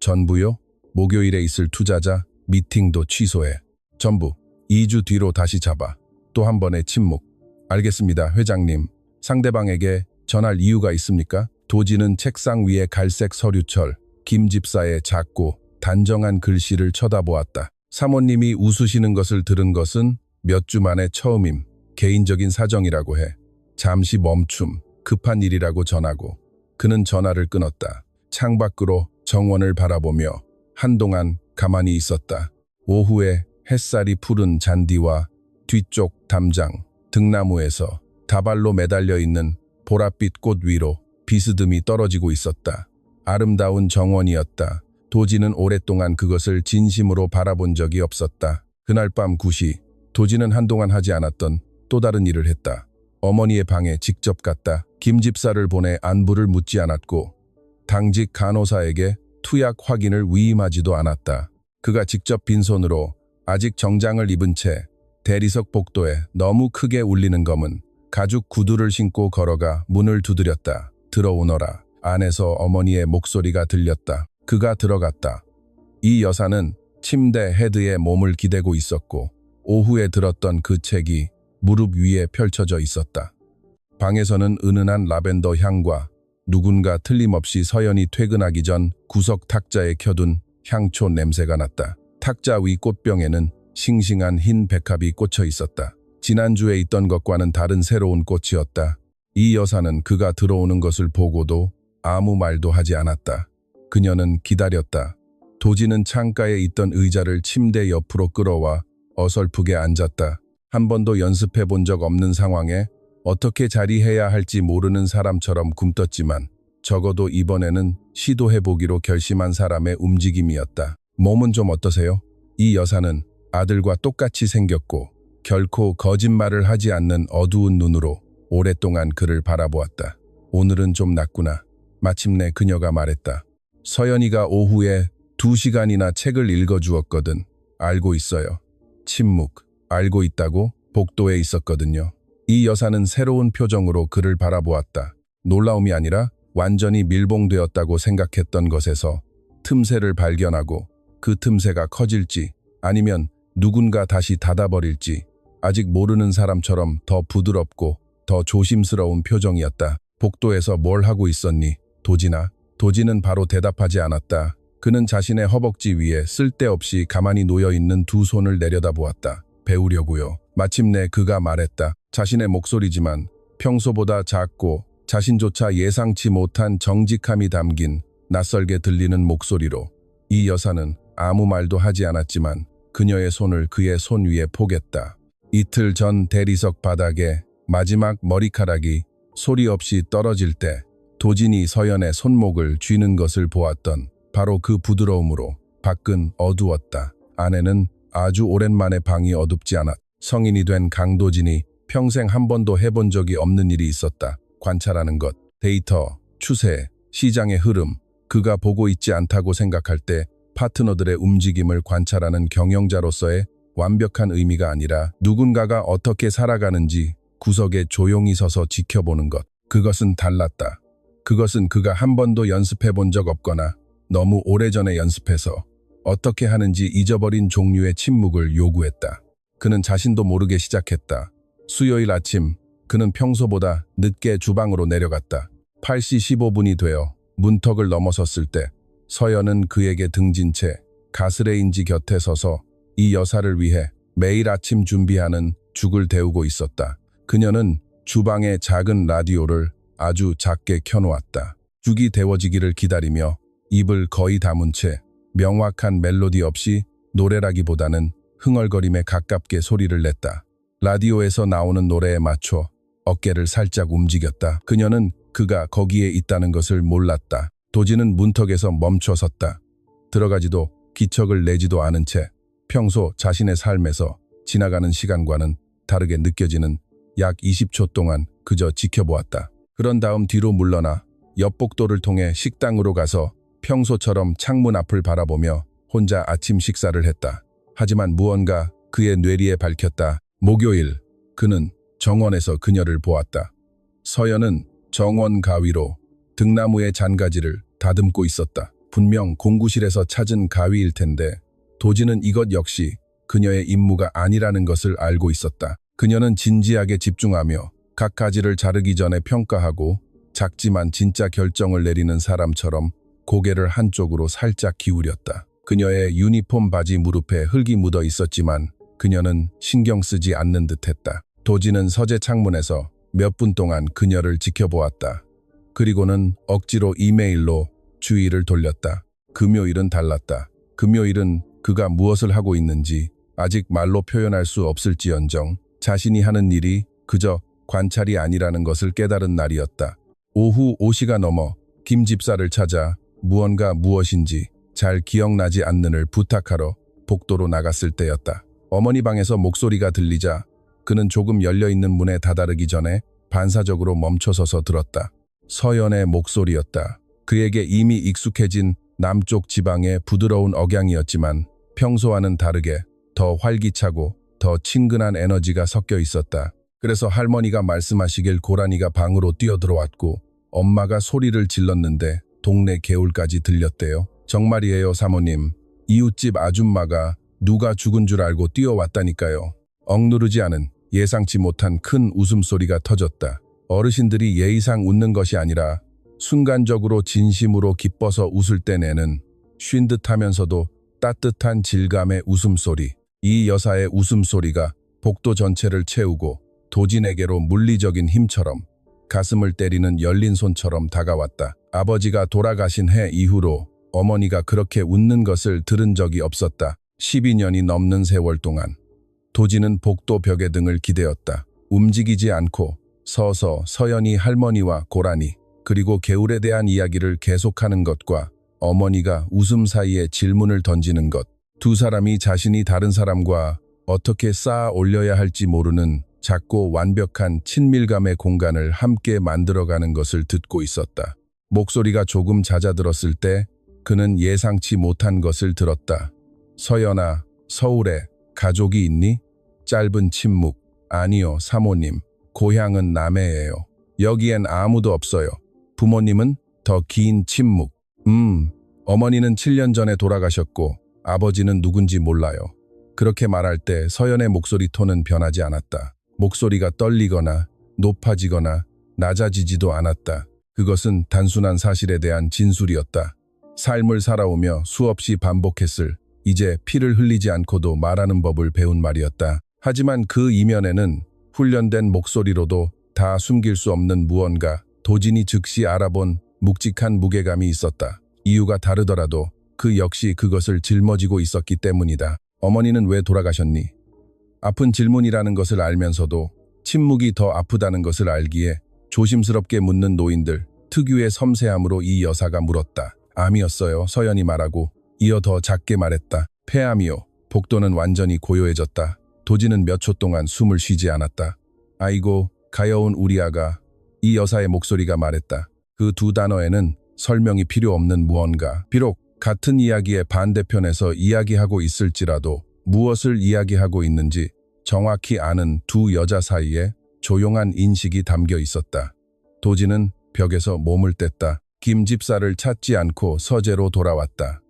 전부요? 목요일에 있을 투자자 미팅도 취소해. 전부 2주 뒤로 다시 잡아. 또 한 번의 침묵. 알겠습니다, 회장님. 상대방에게 전할 이유가 있습니까? 도진은 책상 위에 갈색 서류철, 김 집사의 작고 단정한 글씨를 쳐다보았다. 사모님이 웃으시는 것을 들은 것은 몇 주 만에 처음임. 개인적인 사정이라고 해. 잠시 멈춤, 급한 일이라고 전하고. 그는 전화를 끊었다. 창밖으로 정원을 바라보며 한동안 가만히 있었다. 오후에 햇살이 푸른 잔디와 뒤쪽 담장, 등나무에서 다발로 매달려 있는 보랏빛 꽃 위로 비스듬히 떨어지고 있었다. 아름다운 정원이었다. 도진은 오랫동안 그것을 진심으로 바라본 적이 없었다. 그날 밤 9시, 도진은 한동안 하지 않았던 또 다른 일을 했다. 어머니의 방에 직접 갔다. 김 집사를 보내 안부를 묻지 않았고 당직 간호사에게 투약 확인을 위임하지도 않았다. 그가 직접 빈손으로 아직 정장을 입은 채 대리석 복도에 너무 크게 울리는 검은 가죽 구두를 신고 걸어가 문을 두드렸다. 들어오너라. 안에서 어머니의 목소리가 들렸다. 그가 들어갔다. 이 여사는 침대 헤드에 몸을 기대고 있었고 오후에 들었던 그 책이 무릎 위에 펼쳐져 있었다. 방에서는 은은한 라벤더 향과 누군가 틀림없이 서연이 퇴근하기 전 구석 탁자에 켜둔 향초 냄새가 났다. 탁자 위 꽃병에는 싱싱한 흰 백합이 꽂혀 있었다. 지난주에 있던 것과는 다른 새로운 꽃이었다. 이 여사는 그가 들어오는 것을 보고도 아무 말도 하지 않았다. 그녀는 기다렸다. 도진은 창가에 있던 의자를 침대 옆으로 끌어와 어설프게 앉았다. 한 번도 연습해 본 적 없는 상황에 어떻게 자리해야 할지 모르는 사람처럼 굼떴지만 적어도 이번에는 시도해보기로 결심한 사람의 움직임이었다. 몸은 좀 어떠세요? 이 여사는 아들과 똑같이 생겼고 결코 거짓말을 하지 않는 어두운 눈으로 오랫동안 그를 바라보았다. 오늘은 좀 낫구나. 마침내 그녀가 말했다. 서연이가 오후에 2시간이나 책을 읽어주었거든. 알고 있어요. 침묵. 알고 있다고? 복도에 있었거든요. 이 여사는 새로운 표정으로 그를 바라보았다. 놀라움이 아니라 완전히 밀봉되었다고 생각했던 것에서 틈새를 발견하고 그 틈새가 커질지 아니면 누군가 다시 닫아버릴지 아직 모르는 사람처럼 더 부드럽고 더 조심스러운 표정이었다. 복도에서 뭘 하고 있었니? 도진아? 도진은 바로 대답하지 않았다. 그는 자신의 허벅지 위에 쓸데없이 가만히 놓여있는 두 손을 내려다보았다. 배우려고요. 마침내 그가 말했다. 자신의 목소리지만 평소보다 작고 자신조차 예상치 못한 정직함이 담긴 낯설게 들리는 목소리로. 이 여사는 아무 말도 하지 않았지만 그녀의 손을 그의 손 위에 포겠다. 이틀 전 대리석 바닥에 마지막 머리카락이 소리 없이 떨어질 때 도진이 서연의 손목을 쥐는 것을 보았던 바로 그 부드러움으로 밖은 어두웠다. 안에는 아주 오랜만에 방이 어둡지 않았다. 성인이 된 강도진이 평생 한 번도 해본 적이 없는 일이 있었다. 관찰하는 것, 데이터, 추세, 시장의 흐름. 그가 보고 있지 않다고 생각할 때 파트너들의 움직임을 관찰하는 경영자로서의 완벽한 의미가 아니라 누군가가 어떻게 살아가는지 구석에 조용히 서서 지켜보는 것. 그것은 달랐다. 그것은 그가 한 번도 연습해 본 적 없거나 너무 오래전에 연습해서 어떻게 하는지 잊어버린 종류의 침묵을 요구했다. 그는 자신도 모르게 시작했다. 수요일 아침 그는 평소보다 늦게 주방으로 내려갔다. 8시 15분이 되어 문턱을 넘어섰을 때 서연은 그에게 등진 채 가스레인지 곁에 서서 이 여사를 위해 매일 아침 준비하는 죽을 데우고 있었다. 그녀는 주방의 작은 라디오를 아주 작게 켜놓았다. 죽이 데워지기를 기다리며 입을 거의 다문 채 명확한 멜로디 없이 노래라기보다는 흥얼거림에 가깝게 소리를 냈다. 라디오에서 나오는 노래에 맞춰 어깨를 살짝 움직였다. 그녀는 그가 거기에 있다는 것을 몰랐다. 도지는 문턱에서 멈춰 섰다. 들어가지도 기척을 내지도 않은 채 평소 자신의 삶에서 지나가는 시간과는 다르게 느껴지는 약 20초 동안 그저 지켜보았다. 그런 다음 뒤로 물러나 옆복도를 통해 식당으로 가서 평소처럼 창문 앞을 바라보며 혼자 아침 식사를 했다. 하지만 무언가 그의 뇌리에 밝혔다. 목요일, 그는 정원에서 그녀를 보았다. 서연은 정원 가위로 등나무의 잔가지를 다듬고 있었다. 분명 공구실에서 찾은 가위일 텐데 도지는 이것 역시 그녀의 임무가 아니라는 것을 알고 있었다. 그녀는 진지하게 집중하며 각 가지를 자르기 전에 평가하고 작지만 진짜 결정을 내리는 사람처럼 고개를 한쪽으로 살짝 기울였다. 그녀의 유니폼 바지 무릎에 흙이 묻어 있었지만 그녀는 신경 쓰지 않는 듯했다. 도지는 서재 창문에서 몇 분 동안 그녀를 지켜보았다. 그리고는 억지로 이메일로 주의를 돌렸다. 금요일은 달랐다. 금요일은 그가 무엇을 하고 있는지 아직 말로 표현할 수 없을지언정 자신이 하는 일이 그저 관찰이 아니라는 것을 깨달은 날이었다. 오후 5시가 넘어 김 집사를 찾아 무엇인지 잘 기억나지 않는을 부탁하러 복도로 나갔을 때였다. 어머니 방에서 목소리가 들리자 그는 조금 열려있는 문에 다다르기 전에 반사적으로 멈춰서서 들었다. 서연의 목소리였다. 그에게 이미 익숙해진 남쪽 지방의 부드러운 억양이었지만 평소와는 다르게 더 활기차고 더 친근한 에너지가 섞여 있었다. 그래서 할머니가 말씀하시길 고라니가 방으로 뛰어들어왔고 엄마가 소리를 질렀는데 동네 개울까지 들렸대요. 정말이에요, 사모님. 이웃집 아줌마가 누가 죽은 줄 알고 뛰어왔다니까요. 억누르지 않은 예상치 못한 큰 웃음소리가 터졌다. 어르신들이 예의상 웃는 것이 아니라 순간적으로 진심으로 기뻐서 웃을 때 내는 쉰 듯하면서도 따뜻한 질감의 웃음소리. 이 여사의 웃음소리가 복도 전체를 채우고 도진에게로 물리적인 힘처럼 가슴을 때리는 열린 손처럼 다가왔다. 아버지가 돌아가신 해 이후로 어머니가 그렇게 웃는 것을 들은 적이 없었다. 12년이 넘는 세월 동안 도진은 복도 벽에 등을 기대었다. 움직이지 않고 서서 서연이 할머니와 고라니 그리고 개울에 대한 이야기를 계속하는 것과 어머니가 웃음 사이에 질문을 던지는 것. 두 사람이 자신이 다른 사람과 어떻게 쌓아 올려야 할지 모르는 작고 완벽한 친밀감의 공간을 함께 만들어가는 것을 듣고 있었다. 목소리가 조금 잦아들었을 때 그는 예상치 못한 것을 들었다. 서연아, 서울에 가족이 있니? 짧은 침묵. 아니요, 사모님. 고향은 남해예요. 여기엔 아무도 없어요. 부모님은? 더 긴 침묵. 어머니는 7년 전에 돌아가셨고 아버지는 누군지 몰라요. 그렇게 말할 때 서연의 목소리 톤은 변하지 않았다. 목소리가 떨리거나 높아지거나 낮아지지도 않았다. 그것은 단순한 사실에 대한 진술이었다. 삶을 살아오며 수없이 반복했을 이제 피를 흘리지 않고도 말하는 법을 배운 말이었다. 하지만 그 이면에는 훈련된 목소리로도 다 숨길 수 없는 무언가, 도진이 즉시 알아본 묵직한 무게감이 있었다. 이유가 다르더라도 그 역시 그것을 짊어지고 있었기 때문이다. 어머니는 왜 돌아가셨니? 아픈 질문이라는 것을 알면서도 침묵이 더 아프다는 것을 알기에 조심스럽게 묻는 노인들, 특유의 섬세함으로 이 여사가 물었다. 암이었어요, 서연이 말하고 이어 더 작게 말했다. 폐암이요. 복도는 완전히 고요해졌다. 도지는 몇 초 동안 숨을 쉬지 않았다. 아이고, 가여운 우리 아가. 이 여사의 목소리가 말했다. 그 두 단어에는 설명이 필요 없는 무언가. 비록 같은 이야기의 반대편에서 이야기하고 있을지라도 무엇을 이야기하고 있는지 정확히 아는 두 여자 사이에 조용한 인식이 담겨 있었다. 도지는 벽에서 몸을 뗐다. 김 집사를 찾지 않고 서재로 돌아왔다.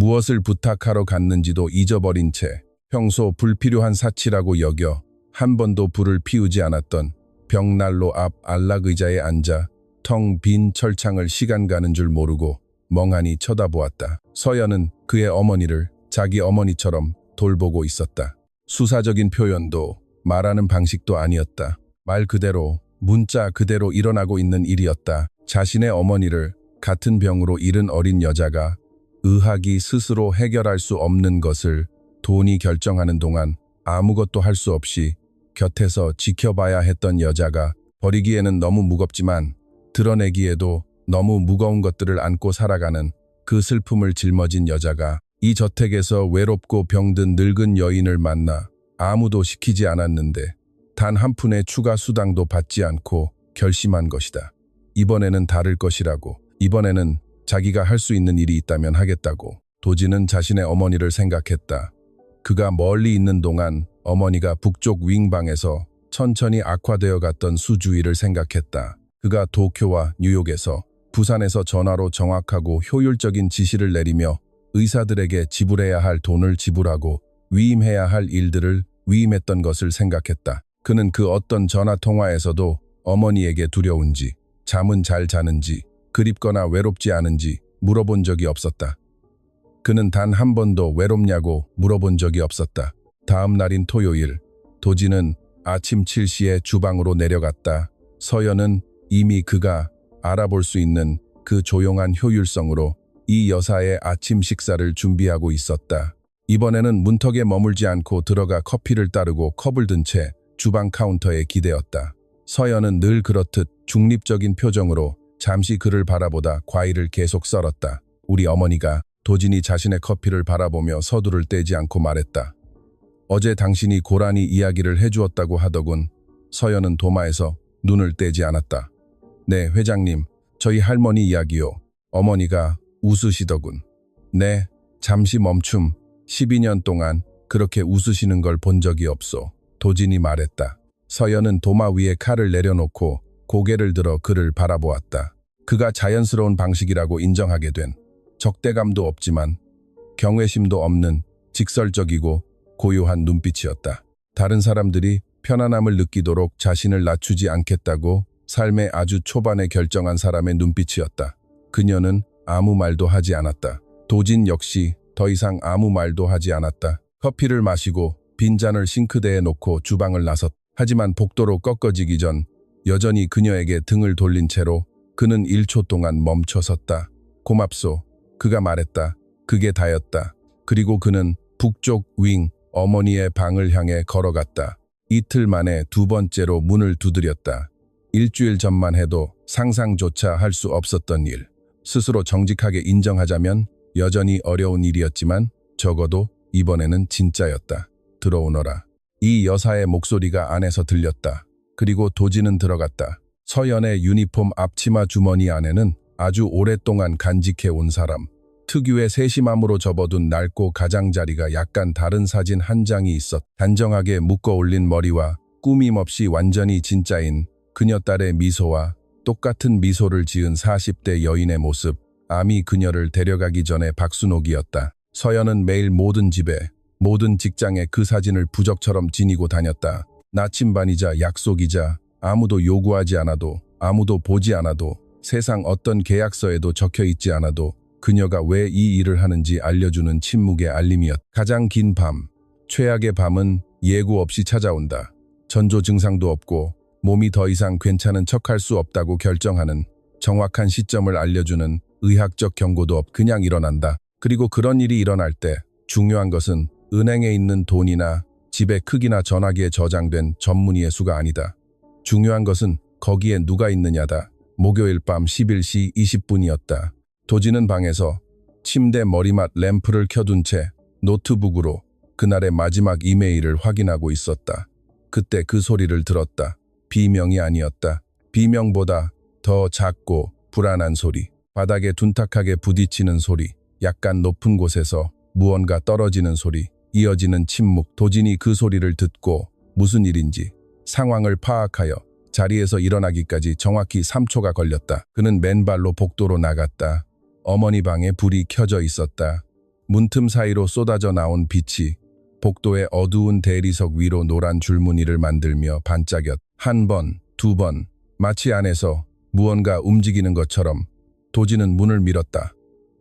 무엇을 부탁하러 갔는지도 잊어버린 채 평소 불필요한 사치라고 여겨 한 번도 불을 피우지 않았던 벽난로 앞 안락의자에 앉아 텅 빈 철창을 시간 가는 줄 모르고 멍하니 쳐다보았다. 서연은 그의 어머니를 자기 어머니처럼 돌보고 있었다. 수사적인 표현도 말하는 방식도 아니었다. 말 그대로 문자 그대로 일어나고 있는 일이었다. 자신의 어머니를 같은 병으로 잃은 어린 여자가 의학이 스스로 해결할 수 없는 것을 돈이 결정하는 동안 아무것도 할 수 없이 곁에서 지켜봐야 했던 여자가 버리기에는 너무 무겁지만 드러내기에도 너무 무거운 것들을 안고 살아가는 그 슬픔을 짊어진 여자가 이 저택에서 외롭고 병든 늙은 여인을 만나 아무도 시키지 않았는데 단 한 푼의 추가 수당도 받지 않고 결심한 것이다. 이번에는 다를 것이라고. 이번에는 자기가 할 수 있는 일이 있다면 하겠다고. 도지는 자신의 어머니를 생각했다. 그가 멀리 있는 동안 어머니가 북쪽 윙방에서 천천히 악화되어 갔던 수주위를 생각했다. 그가 도쿄와 뉴욕에서 부산에서 전화로 정확하고 효율적인 지시를 내리며 의사들에게 지불해야 할 돈을 지불하고 위임해야 할 일들을 위임했던 것을 생각했다. 그는 그 어떤 전화통화에서도 어머니에게 두려운지, 잠은 잘 자는지, 그립거나 외롭지 않은지 물어본 적이 없었다. 그는 단 한 번도 외롭냐고 물어본 적이 없었다. 다음 날인 토요일, 도지는 아침 7시에 주방으로 내려갔다. 서연은 이미 그가 알아볼 수 있는 그 조용한 효율성으로 이 여사의 아침 식사를 준비하고 있었다. 이번에는 문턱에 머물지 않고 들어가 커피를 따르고 컵을 든 채 주방 카운터에 기대었다. 서연은 늘 그렇듯 중립적인 표정으로 잠시 그를 바라보다 과일을 계속 썰었다. 우리 어머니가 도진이 자신의 커피를 바라보며 서두를 떼지 않고 말했다. 어제 당신이 고라니 이야기를 해주었다고 하더군. 서연은 도마에서 눈을 떼지 않았다. 네, 회장님, 저희 할머니 이야기요. 어머니가 웃으시더군. 네, 잠시 멈춤. 12년 동안 그렇게 웃으시는 걸 본 적이 없소. 도진이 말했다. 서연은 도마 위에 칼을 내려놓고 고개를 들어 그를 바라보았다. 그가 자연스러운 방식이라고 인정하게 된 적대감도 없지만 경외심도 없는 직설적이고 고요한 눈빛이었다. 다른 사람들이 편안함을 느끼도록 자신을 낮추지 않겠다고 삶의 아주 초반에 결정한 사람의 눈빛이었다. 그녀는 아무 말도 하지 않았다. 도진 역시 더 이상 아무 말도 하지 않았다. 커피를 마시고 빈잔을 싱크대에 놓고 주방을 나섰다. 하지만 복도로 꺾어지기 전 여전히 그녀에게 등을 돌린 채로 그는 1초 동안 멈춰섰다. 고맙소. 그가 말했다. 그게 다였다. 그리고 그는 북쪽 윙 어머니의 방을 향해 걸어갔다. 이틀 만에 두 번째로 문을 두드렸다. 일주일 전만 해도 상상조차 할 수 없었던 일. 스스로 정직하게 인정하자면 여전히 어려운 일이었지만 적어도 이번에는 진짜였다. 들어오너라. 이 여사의 목소리가 안에서 들렸다. 그리고 도지는 들어갔다. 서연의 유니폼 앞치마 주머니 안에는 아주 오랫동안 간직해 온 사람, 특유의 세심함으로 접어둔 낡고 가장자리가 약간 다른 사진 한 장이 있었. 단정하게 묶어 올린 머리와 꾸밈없이 완전히 진짜인 그녀 딸의 미소와 똑같은 미소를 지은 40대 여인의 모습, 암이 그녀를 데려가기 전에 박순옥이었다. 서연은 매일 모든 집에, 모든 직장에 그 사진을 부적처럼 지니고 다녔다. 나침반이자 약속이자 아무도 요구하지 않아도, 아무도 보지 않아도, 세상 어떤 계약서에도 적혀 있지 않아도 그녀가 왜 이 일을 하는지 알려주는 침묵의 알림이었다. 가장 긴 밤, 최악의 밤은 예고 없이 찾아온다. 전조 증상도 없고 몸이 더 이상 괜찮은 척할 수 없다고 결정하는 정확한 시점을 알려주는 의학적 경고도 없. 그냥 일어난다. 그리고 그런 일이 일어날 때 중요한 것은 은행에 있는 돈이나 집의 크기나 전화기에 저장된 전문의의 수가 아니다. 중요한 것은 거기에 누가 있느냐다. 목요일 밤 11시 20분이었다. 도지는 방에서 침대 머리맡 램프를 켜둔 채 노트북으로 그날의 마지막 이메일을 확인하고 있었다. 그때 그 소리를 들었다. 비명이 아니었다. 비명보다 더 작고 불안한 소리. 바닥에 둔탁하게 부딪히는 소리. 약간 높은 곳에서 무언가 떨어지는 소리. 이어지는 침묵. 도진이 그 소리를 듣고 무슨 일인지 상황을 파악하여 자리에서 일어나기까지 정확히 3초가 걸렸다. 그는 맨발로 복도로 나갔다. 어머니 방에 불이 켜져 있었다. 문틈 사이로 쏟아져 나온 빛이 복도의 어두운 대리석 위로 노란 줄무늬를 만들며 반짝였. 한 번, 두 번, 마치 안에서 무언가 움직이는 것처럼 도지는 문을 밀었다.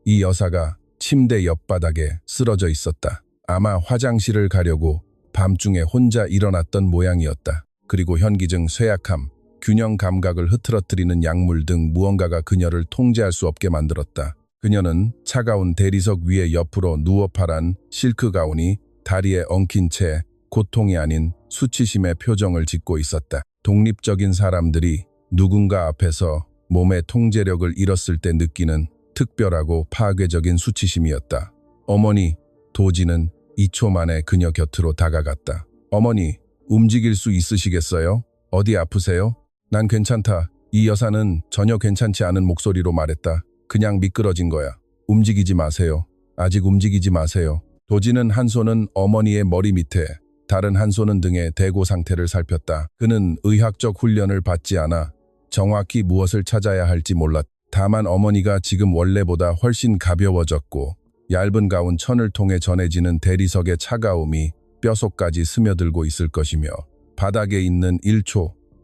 이 여사가 침대 옆바닥에 쓰러져 있었다. 아마 화장실을 가려고 밤중에 혼자 일어났던 모양이었다. 그리고 현기증, 쇠약함, 균형 감각을 흐트러뜨리는 약물 등 무언가가 그녀를 통제할 수 없게 만들었다. 그녀는 차가운 대리석 위에 옆으로 누워 파란 실크 가운이 다리에 엉킨 채 고통이 아닌 수치심의 표정을 짓고 있었다. 독립적인 사람들이 누군가 앞에서 몸의 통제력을 잃었을 때 느끼는 특별하고 파괴적인 수치심이었다. 어머니, 도지는 2초 만에 그녀 곁으로 다가갔다. 어머니, 움직일 수 있으시겠어요? 어디 아프세요? 난 괜찮다. 이 여사는 전혀 괜찮지 않은 목소리로 말했다. 그냥 미끄러진 거야. 움직이지 마세요. 아직 움직이지 마세요. 도지는 한 손은 어머니의 머리 밑에, 다른 한 손은 등에 대고 상태를 살폈다. 그는 의학적 훈련을 받지 않아 정확히 무엇을 찾아야 할지 몰랐다. 다만 어머니가 지금 원래보다 훨씬 가벼워졌고 얇은 가운 천을 통해 전해지는 대리석의 차가움이 뼛속까지 스며들고 있을 것이며 바닥에 있는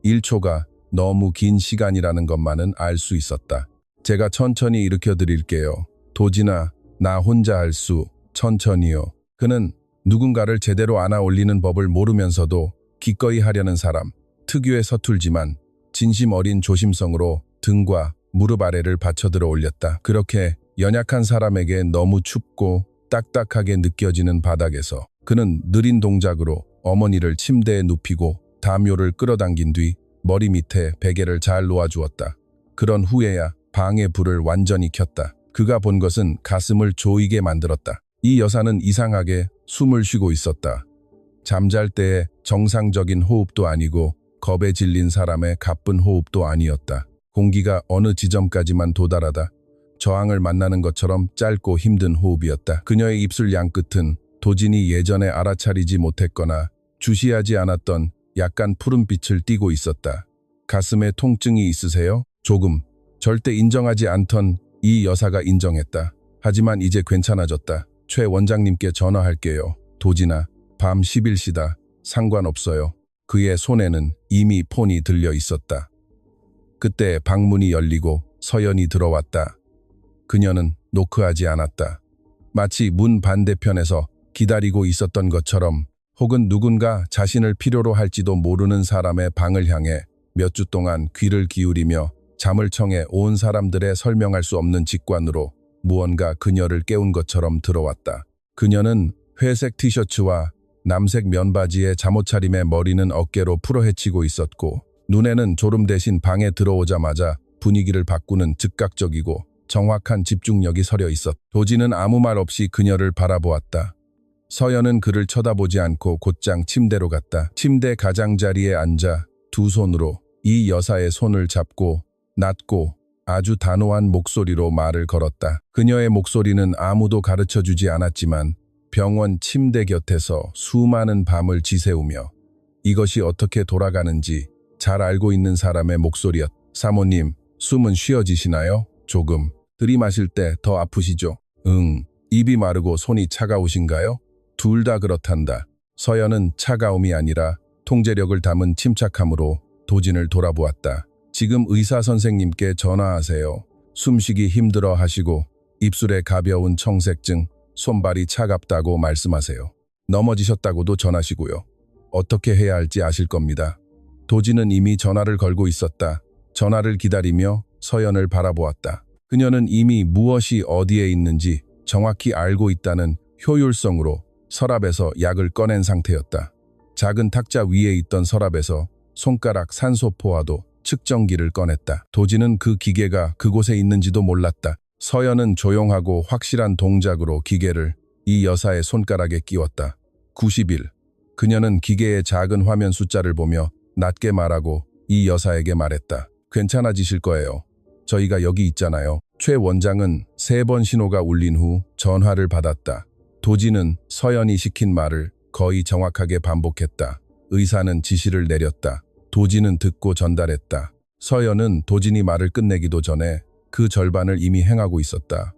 1초가 너무 긴 시간이라는 것만은 알 수 있었다. 제가 천천히 일으켜 드릴게요. 도지나, 나 혼자 할 수, 천천히요. 그는 누군가를 제대로 안아 올리는 법을 모르면서도 기꺼이 하려는 사람, 특유의 서툴지만 진심 어린 조심성으로 등과 무릎 아래를 받쳐들어 올렸다. 그렇게 연약한 사람에게 너무 춥고 딱딱하게 느껴지는 바닥에서 그는 느린 동작으로 어머니를 침대에 눕히고 담요를 끌어당긴 뒤 머리 밑에 베개를 잘 놓아주었다. 그런 후에야 방의 불을 완전히 켰다. 그가 본 것은 가슴을 조이게 만들었다. 이 여사는 이상하게 숨을 쉬고 있었다. 잠잘 때의 정상적인 호흡도 아니고 겁에 질린 사람의 가쁜 호흡도 아니었다. 공기가 어느 지점까지만 도달하다 저항을 만나는 것처럼 짧고 힘든 호흡이었다. 그녀의 입술 양끝은 도진이 예전에 알아차리지 못했거나 주시하지 않았던 약간 푸른빛을 띠고 있었다. 가슴에 통증이 있으세요? 조금. 절대 인정하지 않던 이 여사가 인정했다. 하지만 이제 괜찮아졌다. 최 원장님께 전화할게요. 도진아, 밤 11시다. 상관없어요. 그의 손에는 이미 폰이 들려 있었다. 그때 방문이 열리고 서연이 들어왔다. 그녀는 노크하지 않았다. 마치 문 반대편에서 기다리고 있었던 것처럼 혹은 누군가 자신을 필요로 할지도 모르는 사람의 방을 향해 몇 주 동안 귀를 기울이며 잠을 청해 온 사람들의 설명할 수 없는 직관으로 무언가 그녀를 깨운 것처럼 들어왔다. 그녀는 회색 티셔츠와 남색 면바지에 잠옷차림에 머리는 어깨로 풀어헤치고 있었고 눈에는 졸음 대신 방에 들어오자마자 분위기를 바꾸는 즉각적이고 정확한 집중력이 서려 있었다. 도지는 아무 말 없이 그녀를 바라보았다. 서연은 그를 쳐다보지 않고 곧장 침대로 갔다. 침대 가장자리에 앉아 두 손으로 이 여사의 손을 잡고 낮고 아주 단호한 목소리로 말을 걸었다. 그녀의 목소리는 아무도 가르쳐주지 않았지만 병원 침대 곁에서 수많은 밤을 지새우며 이것이 어떻게 돌아가는지 잘 알고 있는 사람의 목소리였다. 사모님, 숨은 쉬어지시나요? 조금. 들이마실 때 더 아프시죠? 응. 입이 마르고 손이 차가우신가요? 둘 다 그렇단다. 서연은 차가움이 아니라 통제력을 담은 침착함으로 도진을 돌아보았다. 지금 의사 선생님께 전화하세요. 숨쉬기 힘들어 하시고 입술에 가벼운 청색증, 손발이 차갑다고 말씀하세요. 넘어지셨다고도 전하시고요. 어떻게 해야 할지 아실 겁니다. 도진은 이미 전화를 걸고 있었다. 전화를 기다리며 서연을 바라보았다. 그녀는 이미 무엇이 어디에 있는지 정확히 알고 있다는 효율성으로 서랍에서 약을 꺼낸 상태였다. 작은 탁자 위에 있던 서랍에서 손가락 산소포화도 측정기를 꺼냈다. 도진은 그 기계가 그곳에 있는지도 몰랐다. 서연은 조용하고 확실한 동작으로 기계를 이 여사의 손가락에 끼웠다. 90일. 그녀는 기계의 작은 화면 숫자를 보며 낮게 말하고 이 여사에게 말했다. 괜찮아지실 거예요. 저희가 여기 있잖아요. 최 원장은 3번 신호가 울린 후 전화를 받았다. 도진은 서연이 시킨 말을 거의 정확하게 반복했다. 의사는 지시를 내렸다. 도진은 듣고 전달했다. 서연은 도진이 말을 끝내기도 전에 그 절반을 이미 행하고 있었다.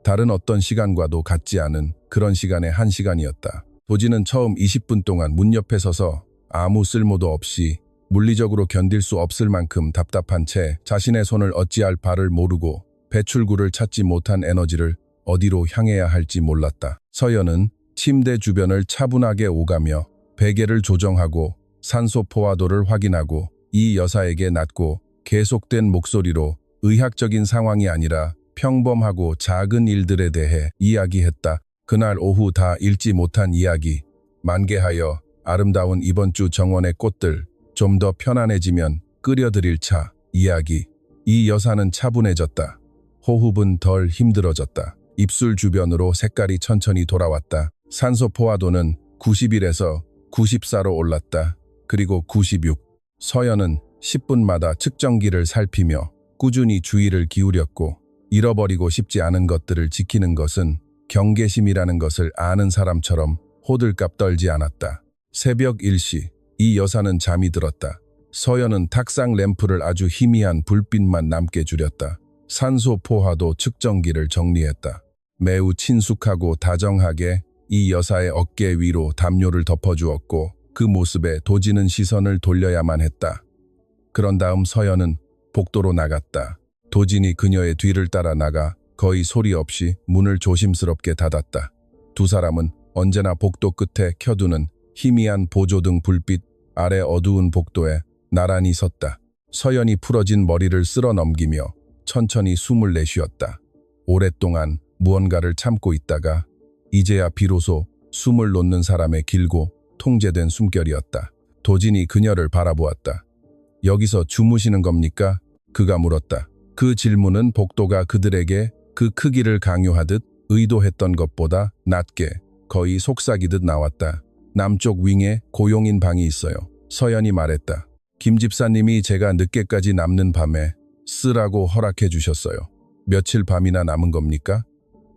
다른 어떤 시간과도 같지 않은 그런 시간의 한 시간이었다. 도지는 처음 20분 동안 문 옆에 서서 아무 쓸모도 없이 물리적으로 견딜 수 없을 만큼 답답한 채 자신의 손을 어찌할 바를 모르고 배출구를 찾지 못한 에너지를 어디로 향해야 할지 몰랐다. 서연은 침대 주변을 차분하게 오가며 베개를 조정하고 산소 포화도를 확인하고 이 여사에게 낮고 계속된 목소리로 의학적인 상황이 아니라 평범하고 작은 일들에 대해 이야기했다. 그날 오후 다 읽지 못한 이야기, 만개하여 아름다운 이번 주 정원의 꽃들, 좀 더 편안해지면 끓여드릴 차, 이야기. 이 여사는 차분해졌다. 호흡은 덜 힘들어졌다. 입술 주변으로 색깔이 천천히 돌아왔다. 산소 포화도는 91에서 94로 올랐다. 그리고 96. 서연은 10분마다 측정기를 살피며 꾸준히 주의를 기울였고 잃어버리고 싶지 않은 것들을 지키는 것은 경계심이라는 것을 아는 사람처럼 호들갑 떨지 않았다. 새벽 1시, 이 여사는 잠이 들었다. 서연은 탁상 램프를 아주 희미한 불빛만 남게 줄였다. 산소 포화도 측정기를 정리했다. 매우 친숙하고 다정하게 이 여사의 어깨 위로 담요를 덮어주었고 그 모습에 도지는 시선을 돌려야만 했다. 그런 다음 서연은 복도로 나갔다. 도진이 그녀의 뒤를 따라 나가 거의 소리 없이 문을 조심스럽게 닫았다. 두 사람은 언제나 복도 끝에 켜두는 희미한 보조등 불빛 아래 어두운 복도에 나란히 섰다. 서연이 풀어진 머리를 쓸어 넘기며 천천히 숨을 내쉬었다. 오랫동안 무언가를 참고 있다가 이제야 비로소 숨을 놓는 사람의 길고 통제된 숨결이었다. 도진이 그녀를 바라보았다. 여기서 주무시는 겁니까? 그가 물었다. 그 질문은 복도가 그들에게 그 크기를 강요하듯 의도했던 것보다 낮게 거의 속삭이듯 나왔다. 남쪽 윙에 고용인 방이 있어요. 서연이 말했다. 김 집사님이 제가 늦게까지 남는 밤에 쓰라고 허락해 주셨어요. 며칠 밤이나 남은 겁니까?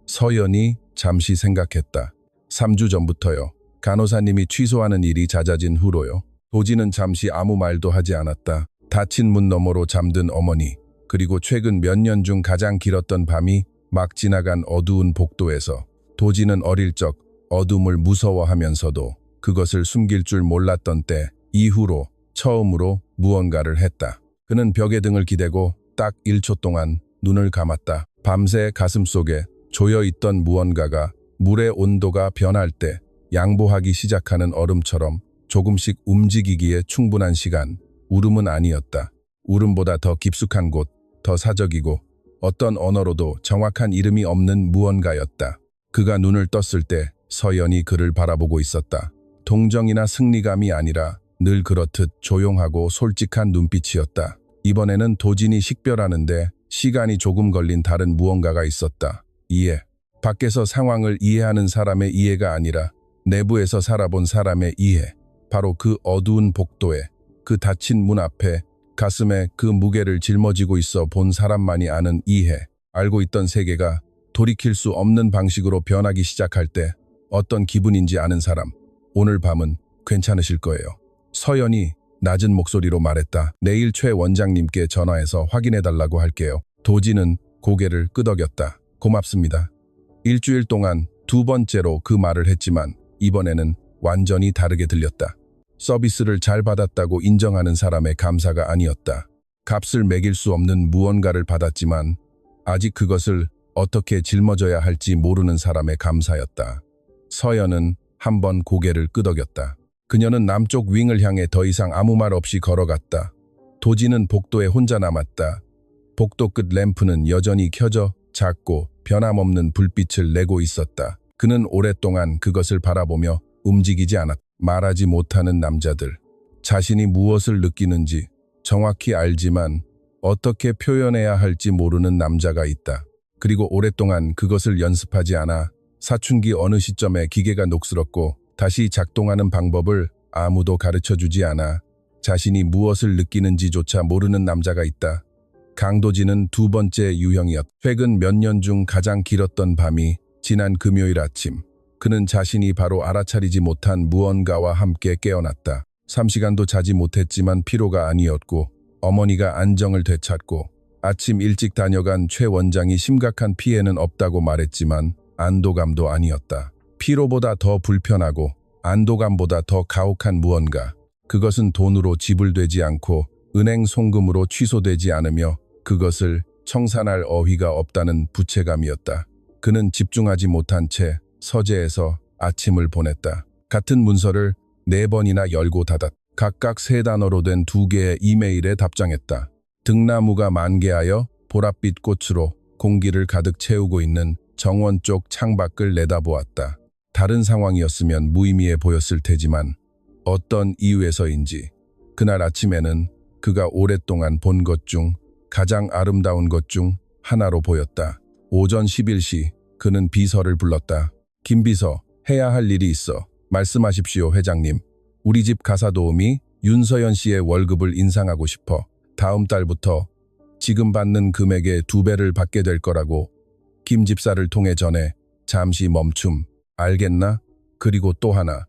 서연이 잠시 생각했다. 3주 전부터요. 간호사님이 취소하는 일이 잦아진 후로요. 도지는 잠시 아무 말도 하지 않았다. 닫힌 문 너머로 잠든 어머니, 그리고 최근 몇 년 중 가장 길었던 밤이 막 지나간 어두운 복도에서 도지는 어릴 적 어둠을 무서워하면서도 그것을 숨길 줄 몰랐던 때 이후로 처음으로 무언가를 했다. 그는 벽에 등을 기대고 딱 1초 동안 눈을 감았다. 밤새 가슴속에 조여있던 무언가가 물의 온도가 변할 때 양보하기 시작하는 얼음처럼 조금씩 움직이기에 충분한 시간. 울음은 아니었다. 울음보다 더 깊숙한 곳, 더 사적이고 어떤 언어로도 정확한 이름이 없는 무언가였다. 그가 눈을 떴을 때 서연이 그를 바라보고 있었다. 동정이나 승리감이 아니라 늘 그렇듯 조용하고 솔직한 눈빛이었다. 이번에는 도진이 식별하는데 시간이 조금 걸린 다른 무언가가 있었다. 이해. 밖에서 상황을 이해하는 사람의 이해가 아니라 내부에서 살아본 사람의 이해. 바로 그 어두운 복도에, 그 닫힌 문 앞에, 가슴에 그 무게를 짊어지고 있어 본 사람만이 아는 이해. 알고 있던 세계가 돌이킬 수 없는 방식으로 변하기 시작할 때 어떤 기분인지 아는 사람. 오늘 밤은 괜찮으실 거예요. 서연이 낮은 목소리로 말했다. 내일 최 원장님께 전화해서 확인해달라고 할게요. 도지는 고개를 끄덕였다. 고맙습니다. 일주일 동안 2번째로 그 말을 했지만 이번에는 완전히 다르게 들렸다. 서비스를 잘 받았다고 인정하는 사람의 감사가 아니었다. 값을 매길 수 없는 무언가를 받았지만 아직 그것을 어떻게 짊어져야 할지 모르는 사람의 감사였다. 서연은 한번 고개를 끄덕였다. 그녀는 남쪽 윙을 향해 더 이상 아무 말 없이 걸어갔다. 도지는 복도에 혼자 남았다. 복도 끝 램프는 여전히 켜져 작고 변함없는 불빛을 내고 있었다. 그는 오랫동안 그것을 바라보며 움직이지 않았다. 말하지 못하는 남자들. 자신이 무엇을 느끼는지 정확히 알지만 어떻게 표현해야 할지 모르는 남자가 있다. 그리고 오랫동안 그것을 연습하지 않아 사춘기 어느 시점에 기계가 녹슬었고 다시 작동하는 방법을 아무도 가르쳐주지 않아 자신이 무엇을 느끼는지조차 모르는 남자가 있다. 강도진은 2번째 유형이었다. 최근 몇 년 중 가장 길었던 밤이 지난 금요일 아침. 그는 자신이 바로 알아차리지 못한 무언가와 함께 깨어났다. 3시간도 자지 못했지만 피로가 아니었고 어머니가 안정을 되찾고 아침 일찍 다녀간 최 원장이 심각한 피해는 없다고 말했지만 안도감도 아니었다. 피로보다 더 불편하고 안도감보다 더 가혹한 무언가. 그것은 돈으로 지불되지 않고 은행 송금으로 취소되지 않으며 그것을 청산할 어휘가 없다는 부채감이었다. 그는 집중하지 못한 채 서재에서 아침을 보냈다. 같은 문서를 4번이나 열고 닫았다. 각각 3단어로 된 2개의 이메일에 답장했다. 등나무가 만개하여 보랏빛 꽃으로 공기를 가득 채우고 있는 정원 쪽 창밖을 내다보았다. 다른 상황이었으면 무의미해 보였을 테지만 어떤 이유에서인지 그날 아침에는 그가 오랫동안 본 것 중 가장 아름다운 것 중 하나로 보였다. 오전 11시 그는 비서를 불렀다. 김 비서, 해야 할 일이 있어. 말씀하십시오, 회장님. 우리 집 가사도우미 윤서연 씨의 월급을 인상하고 싶어. 다음 달부터 지금 받는 금액의 2배를 받게 될 거라고. 김 집사를 통해 전해. 잠시 멈춤. 알겠나? 그리고 또 하나.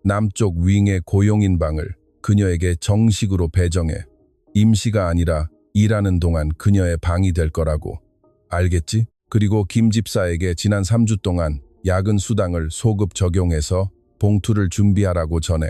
남쪽 윙의 고용인 방을 그녀에게 정식으로 배정해. 임시가 아니라 일하는 동안 그녀의 방이 될 거라고. 알겠지? 그리고 김 집사에게 지난 3주 동안 야근 수당을 소급 적용해서 봉투를 준비하라고 전해.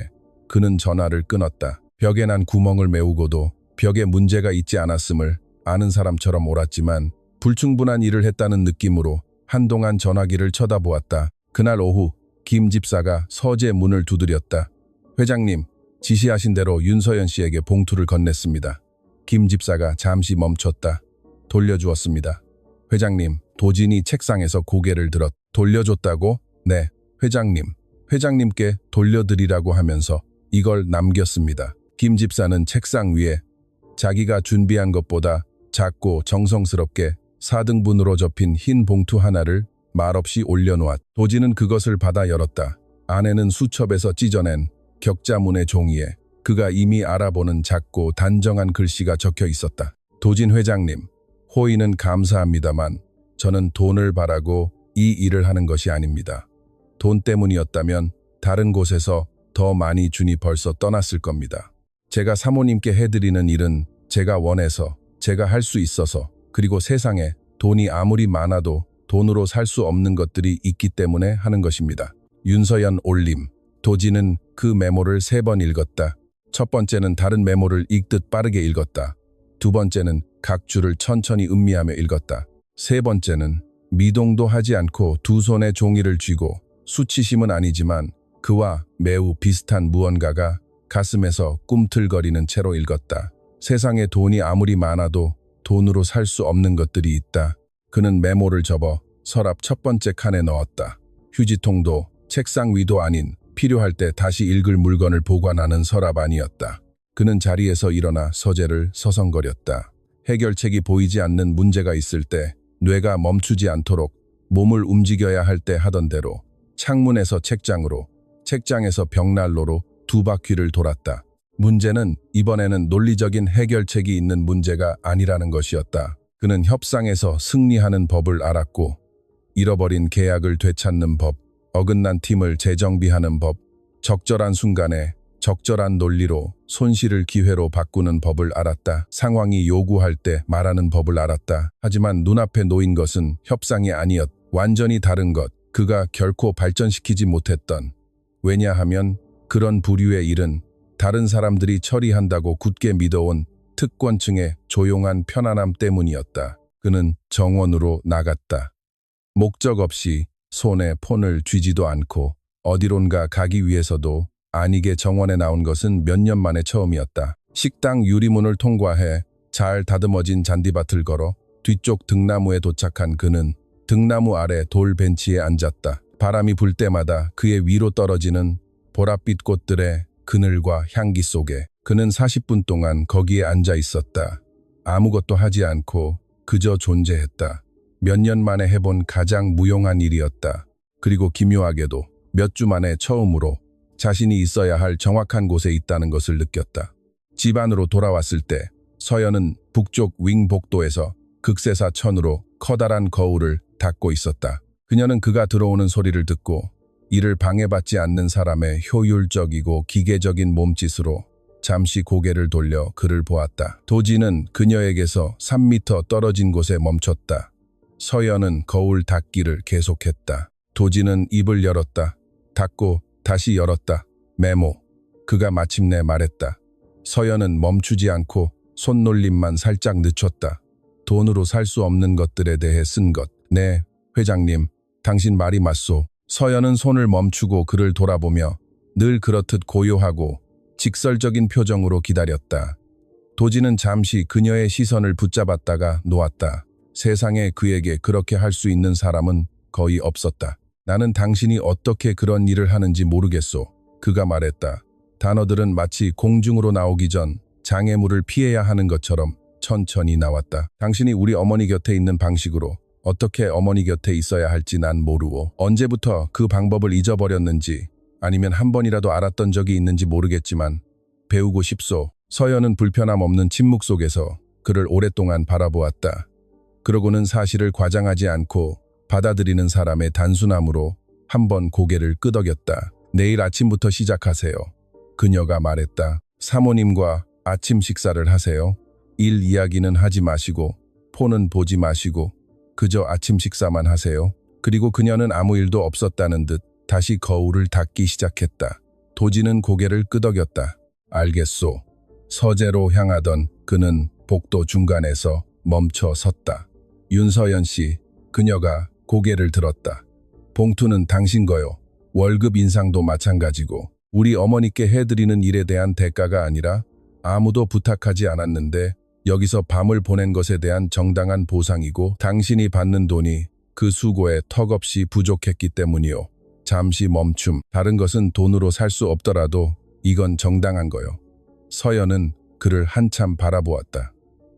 그는 전화를 끊었다. 벽에 난 구멍을 메우고도 벽에 문제가 있지 않았음을 아는 사람처럼 옳았지만 불충분한 일을 했다는 느낌으로 한동안 전화기를 쳐다보았다. 그날 오후 김 집사가 서재 문을 두드렸다. 회장님, 지시하신 대로 윤서연 씨에게 봉투를 건넸습니다. 김 집사가 잠시 멈췄다. 돌려주었습니다. 회장님, 도진이 책상에서 고개를 들었. 돌려줬다고? 네, 회장님. 회장님께 돌려드리라고 하면서 이걸 남겼습니다. 김 집사는 책상 위에 자기가 준비한 것보다 작고 정성스럽게 4등분으로 접힌 흰 봉투 하나를 말없이 올려놓았다. 도진은 그것을 받아 열었다. 안에는 수첩에서 찢어낸 격자문의 종이에 그가 이미 알아보는 작고 단정한 글씨가 적혀 있었다. 도진 회장님, 호의는 감사합니다만 저는 돈을 바라고 이 일을 하는 것이 아닙니다. 돈 때문이었다면 다른 곳에서 더 많이 준이 벌써 떠났을 겁니다. 제가 사모님께 해드리는 일은 제가 원해서, 제가 할 수 있어서, 그리고 세상에 돈이 아무리 많아도 돈으로 살 수 없는 것들이 있기 때문에 하는 것입니다. 윤서연 올림. 도진은 그 메모를 3번 읽었다. 첫 번째는 다른 메모를 읽듯 빠르게 읽었다. 두 번째는 각 줄을 천천히 음미하며 읽었다. 세 번째는 미동도 하지 않고 두 손에 종이를 쥐고 수치심은 아니지만 그와 매우 비슷한 무언가가 가슴에서 꿈틀거리는 채로 읽었다. 세상에 돈이 아무리 많아도 돈으로 살 수 없는 것들이 있다. 그는 메모를 접어 서랍 첫 번째 칸에 넣었다. 휴지통도 책상 위도 아닌 필요할 때 다시 읽을 물건을 보관하는 서랍 아니었다. 그는 자리에서 일어나 서재를 서성거렸다. 해결책이 보이지 않는 문제가 있을 때 뇌가 멈추지 않도록 몸을 움직여야 할 때 하던 대로 창문에서 책장으로, 책장에서 벽난로로 2바퀴를 돌았다. 문제는 이번에는 논리적인 해결책이 있는 문제가 아니라는 것이었다. 그는 협상에서 승리하는 법을 알았고 잃어버린 계약을 되찾는 법, 어긋난 팀을 재정비하는 법, 적절한 순간에 적절한 논리로 손실을 기회로 바꾸는 법을 알았다. 상황이 요구할 때 말하는 법을 알았다. 하지만 눈앞에 놓인 것은 협상이 아니었다. 완전히 다른 것, 그가 결코 발전시키지 못했던. 왜냐하면 그런 부류의 일은 다른 사람들이 처리한다고 굳게 믿어온 특권층의 조용한 편안함 때문이었다. 그는 정원으로 나갔다. 목적 없이 손에 폰을 쥐지도 않고 어디론가 가기 위해서도 아니게 정원에 나온 것은 몇 년 만에 처음이었다. 식당 유리문을 통과해 잘 다듬어진 잔디밭을 걸어 뒤쪽 등나무에 도착한 그는 등나무 아래 돌 벤치에 앉았다. 바람이 불 때마다 그의 위로 떨어지는 보랏빛 꽃들의 그늘과 향기 속에 그는 40분 동안 거기에 앉아 있었다. 아무것도 하지 않고 그저 존재했다. 몇 년 만에 해본 가장 무용한 일이었다. 그리고 기묘하게도 몇 주 만에 처음으로 자신이 있어야 할 정확한 곳에 있다는 것을 느꼈다. 집 안으로 돌아왔을 때 서연은 북쪽 윙 복도에서 극세사 천으로 커다란 거울을 닦고 있었다. 그녀는 그가 들어오는 소리를 듣고 이를 방해받지 않는 사람의 효율적이고 기계적인 몸짓으로 잠시 고개를 돌려 그를 보았다. 도진은 그녀에게서 3미터 떨어진 곳에 멈췄다. 서연은 거울 닫기를 계속했다. 도진은 입을 열었다. 닫고 다시 열었다. 메모. 그가 마침내 말했다. 서연은 멈추지 않고 손놀림만 살짝 늦췄다. 돈으로 살 수 없는 것들에 대해 쓴 것. 네, 회장님, 당신 말이 맞소. 서연은 손을 멈추고 그를 돌아보며 늘 그렇듯 고요하고 직설적인 표정으로 기다렸다. 도진은 잠시 그녀의 시선을 붙잡았다가 놓았다. 세상에 그에게 그렇게 할 수 있는 사람은 거의 없었다. 나는 당신이 어떻게 그런 일을 하는지 모르겠소. 그가 말했다. 단어들은 마치 공중으로 나오기 전 장애물을 피해야 하는 것처럼 천천히 나왔다. 당신이 우리 어머니 곁에 있는 방식으로 어떻게 어머니 곁에 있어야 할지 난 모르오. 언제부터 그 방법을 잊어버렸는지 아니면 한 번이라도 알았던 적이 있는지 모르겠지만 배우고 싶소. 서연은 불편함 없는 침묵 속에서 그를 오랫동안 바라보았다. 그러고는 사실을 과장하지 않고 받아들이는 사람의 단순함으로 한번 고개를 끄덕였다. 내일 아침부터 시작하세요. 그녀가 말했다. 사모님과 아침 식사를 하세요. 일 이야기는 하지 마시고 폰은 보지 마시고 그저 아침 식사만 하세요. 그리고 그녀는 아무 일도 없었다는 듯 다시 거울을 닫기 시작했다. 도진은 고개를 끄덕였다. 알겠소. 서재로 향하던 그는 복도 중간에서 멈춰 섰다. 윤서연 씨, 그녀가 고개를 들었다. 봉투는 당신 거요. 월급 인상도 마찬가지고 우리 어머니께 해드리는 일에 대한 대가가 아니라 아무도 부탁하지 않았는데 여기서 밤을 보낸 것에 대한 정당한 보상이고 당신이 받는 돈이 그 수고에 턱없이 부족했기 때문이요. 잠시 멈춤. 다른 것은 돈으로 살 수 없더라도 이건 정당한 거요. 서연은 그를 한참 바라보았다.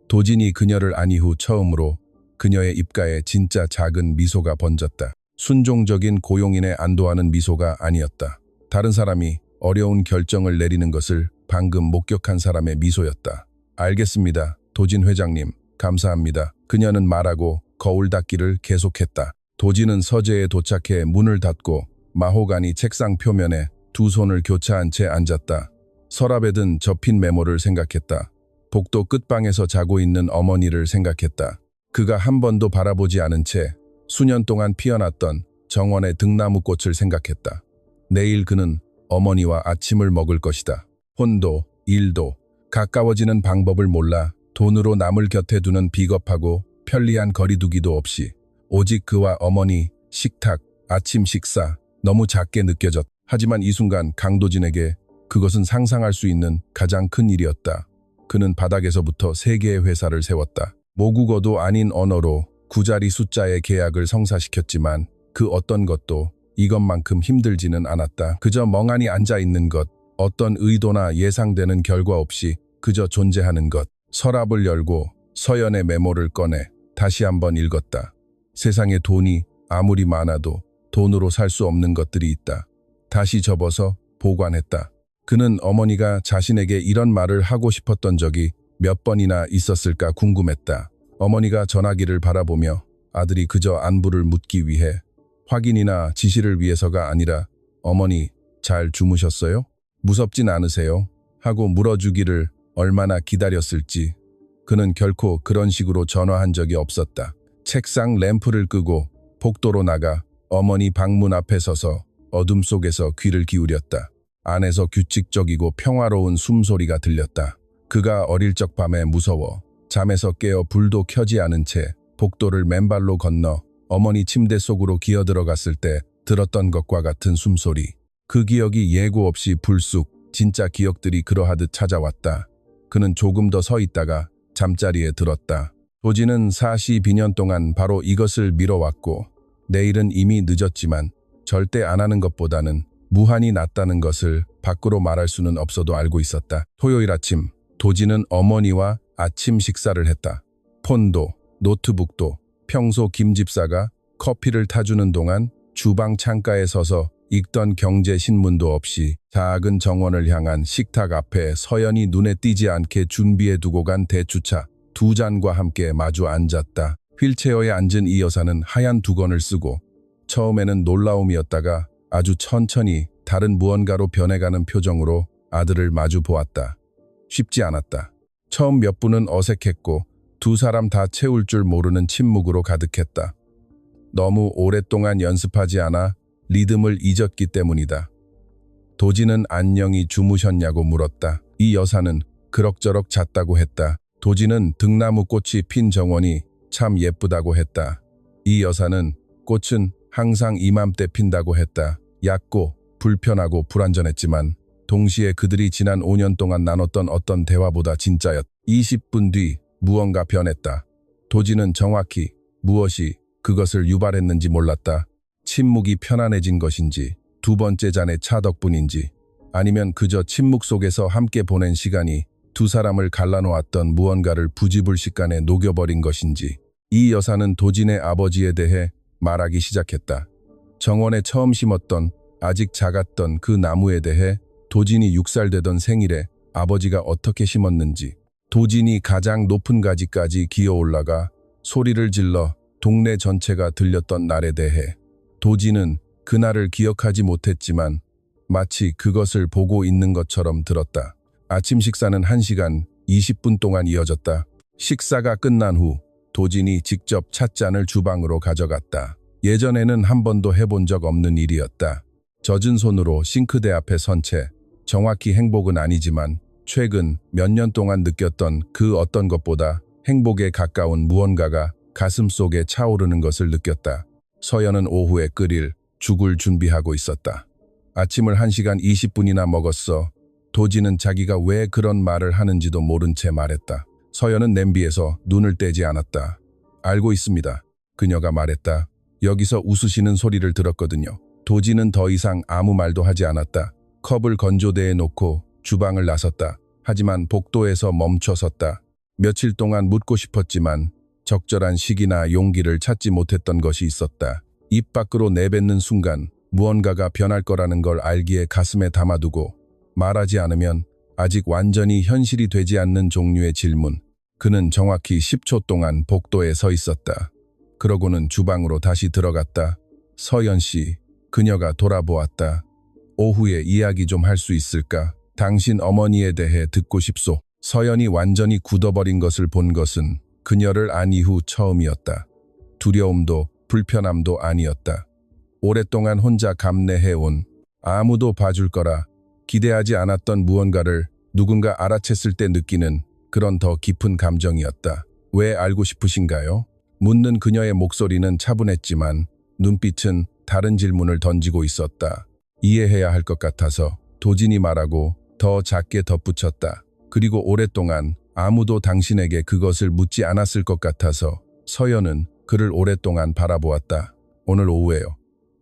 도진이 그녀를 안 이후 처음으로 그녀의 입가에 진짜 작은 미소가 번졌다. 순종적인 고용인의 안도하는 미소가 아니었다. 다른 사람이 어려운 결정을 내리는 것을 방금 목격한 사람의 미소였다. 알겠습니다. 도진 회장님, 감사합니다. 그녀는 말하고 거울 닫기를 계속했다. 도진은 서재에 도착해 문을 닫고 마호가니 책상 표면에 두 손을 교차한 채 앉았다. 서랍에 든 접힌 메모를 생각했다. 복도 끝방에서 자고 있는 어머니를 생각했다. 그가 한 번도 바라보지 않은 채 수년 동안 피어났던 정원의 등나무꽃을 생각했다. 내일 그는 어머니와 아침을 먹을 것이다. 혼도, 일도, 가까워지는 방법을 몰라 돈으로 남을 곁에 두는 비겁하고 편리한 거리두기도 없이 오직 그와 어머니, 식탁, 아침 식사, 너무 작게 느껴졌다. 하지만 이 순간 강도진에게 그것은 상상할 수 있는 가장 큰 일이었다. 그는 바닥에서부터 3개의 회사를 세웠다. 모국어도 아닌 언어로 9자리 숫자의 계약을 성사시켰지만 그 어떤 것도 이것만큼 힘들지는 않았다. 그저 멍하니 앉아있는 것, 어떤 의도나 예상되는 결과 없이 그저 존재하는 것. 서랍을 열고 서연의 메모를 꺼내 다시 한번 읽었다. 세상에 돈이 아무리 많아도 돈으로 살 수 없는 것들이 있다. 다시 접어서 보관했다. 그는 어머니가 자신에게 이런 말을 하고 싶었던 적이 몇 번이나 있었을까 궁금했다. 어머니가 전화기를 바라보며 아들이 그저 안부를 묻기 위해 확인이나 지시를 위해서가 아니라 어머니 잘 주무셨어요? 무섭진 않으세요? 하고 물어주기를 얼마나 기다렸을지 그는 결코 그런 식으로 전화한 적이 없었다. 책상 램프를 끄고 복도로 나가 어머니 방문 앞에 서서 어둠 속에서 귀를 기울였다. 안에서 규칙적이고 평화로운 숨소리가 들렸다. 그가 어릴 적 밤에 무서워 잠에서 깨어 불도 켜지 않은 채 복도를 맨발로 건너 어머니 침대 속으로 기어들어갔을 때 들었던 것과 같은 숨소리. 그 기억이 예고 없이 불쑥 진짜 기억들이 그러하듯 찾아왔다. 그는 조금 더 서 있다가 잠자리에 들었다. 도진은 42년 동안 바로 이것을 미뤄왔고 내일은 이미 늦었지만 절대 안 하는 것보다는 무한히 낫다는 것을 밖으로 말할 수는 없어도 알고 있었다. 토요일 아침 도진은 어머니와 아침 식사를 했다. 폰도 노트북도 평소 김 집사가 커피를 타주는 동안 주방 창가에 서서 읽던 경제신문도 없이 작은 정원을 향한 식탁 앞에 서연이 눈에 띄지 않게 준비해두고 간 대추차 2잔과 함께 마주 앉았다. 휠체어에 앉은 이 여사는 하얀 두건을 쓰고 처음에는 놀라움이었다가 아주 천천히 다른 무언가로 변해가는 표정으로 아들을 마주 보았다. 쉽지 않았다. 처음 몇 분은 어색했고 두 사람 다 채울 줄 모르는 침묵으로 가득했다. 너무 오랫동안 연습하지 않아 리듬을 잊었기 때문이다. 도진은 안녕히 주무셨냐고 물었다. 이 여사는 그럭저럭 잤다고 했다. 도진은 등나무 꽃이 핀 정원이 참 예쁘다고 했다. 이 여사는 꽃은 항상 이맘때 핀다고 했다. 얕고 불편하고 불완전했지만 동시에 그들이 지난 5년 동안 나눴던 어떤 대화보다 진짜였다. 20분 뒤 무언가 변했다. 도진은 정확히 무엇이 그것을 유발했는지 몰랐다. 침묵이 편안해진 것인지, 두 번째 잔의 차 덕분인지, 아니면 그저 침묵 속에서 함께 보낸 시간이 두 사람을 갈라놓았던 무언가를 부지불식간에 녹여버린 것인지. 이 여사는 도진의 아버지에 대해 말하기 시작했다. 정원에 처음 심었던 아직 작았던 그 나무에 대해, 도진이 6살 되던 생일에 아버지가 어떻게 심었는지, 도진이 가장 높은 가지까지 기어 올라가 소리를 질러 동네 전체가 들렸던 날에 대해. 도진은 그날을 기억하지 못했지만 마치 그것을 보고 있는 것처럼 들었다. 아침 식사는 1시간 20분 동안 이어졌다. 식사가 끝난 후 도진이 직접 찻잔을 주방으로 가져갔다. 예전에는 한 번도 해본 적 없는 일이었다. 젖은 손으로 싱크대 앞에 선 채, 정확히 행복은 아니지만 최근 몇 년 동안 느꼈던 그 어떤 것보다 행복에 가까운 무언가가 가슴속에 차오르는 것을 느꼈다. 서연은 오후에 끓일 죽을 준비하고 있었다. 아침을 1시간 20분이나 먹었어. 도진은 자기가 왜 그런 말을 하는지도 모른 채 말했다. 서연은 냄비에서 눈을 떼지 않았다. 알고 있습니다. 그녀가 말했다. 여기서 웃으시는 소리를 들었거든요. 도진은 더 이상 아무 말도 하지 않았다. 컵을 건조대에 놓고 주방을 나섰다. 하지만 복도에서 멈춰섰다. 며칠 동안 묻고 싶었지만 적절한 시기나 용기를 찾지 못했던 것이 있었다. 입 밖으로 내뱉는 순간 무언가가 변할 거라는 걸 알기에 가슴에 담아두고, 말하지 않으면 아직 완전히 현실이 되지 않는 종류의 질문. 그는 정확히 10초 동안 복도에 서 있었다. 그러고는 주방으로 다시 들어갔다. 서연 씨, 그녀가 돌아보았다. 오후에 이야기 좀 할 수 있을까? 당신 어머니에 대해 듣고 싶소. 서연이 완전히 굳어버린 것을 본 것은 그녀를 안 이후 처음이었다. 두려움도 불편함도 아니었다. 오랫동안 혼자 감내해온, 아무도 봐줄 거라 기대하지 않았던 무언가를 누군가 알아챘을 때 느끼는 그런 더 깊은 감정이었다. 왜 알고 싶으신가요? 묻는 그녀의 목소리는 차분했지만 눈빛은 다른 질문을 던지고 있었다. 이해해야 할 것 같아서. 도진이 말하고 더 작게 덧붙였다. 그리고 오랫동안 아무도 당신에게 그것을 묻지 않았을 것 같아서. 서연은 그를 오랫동안 바라보았다. 오늘 오후에요.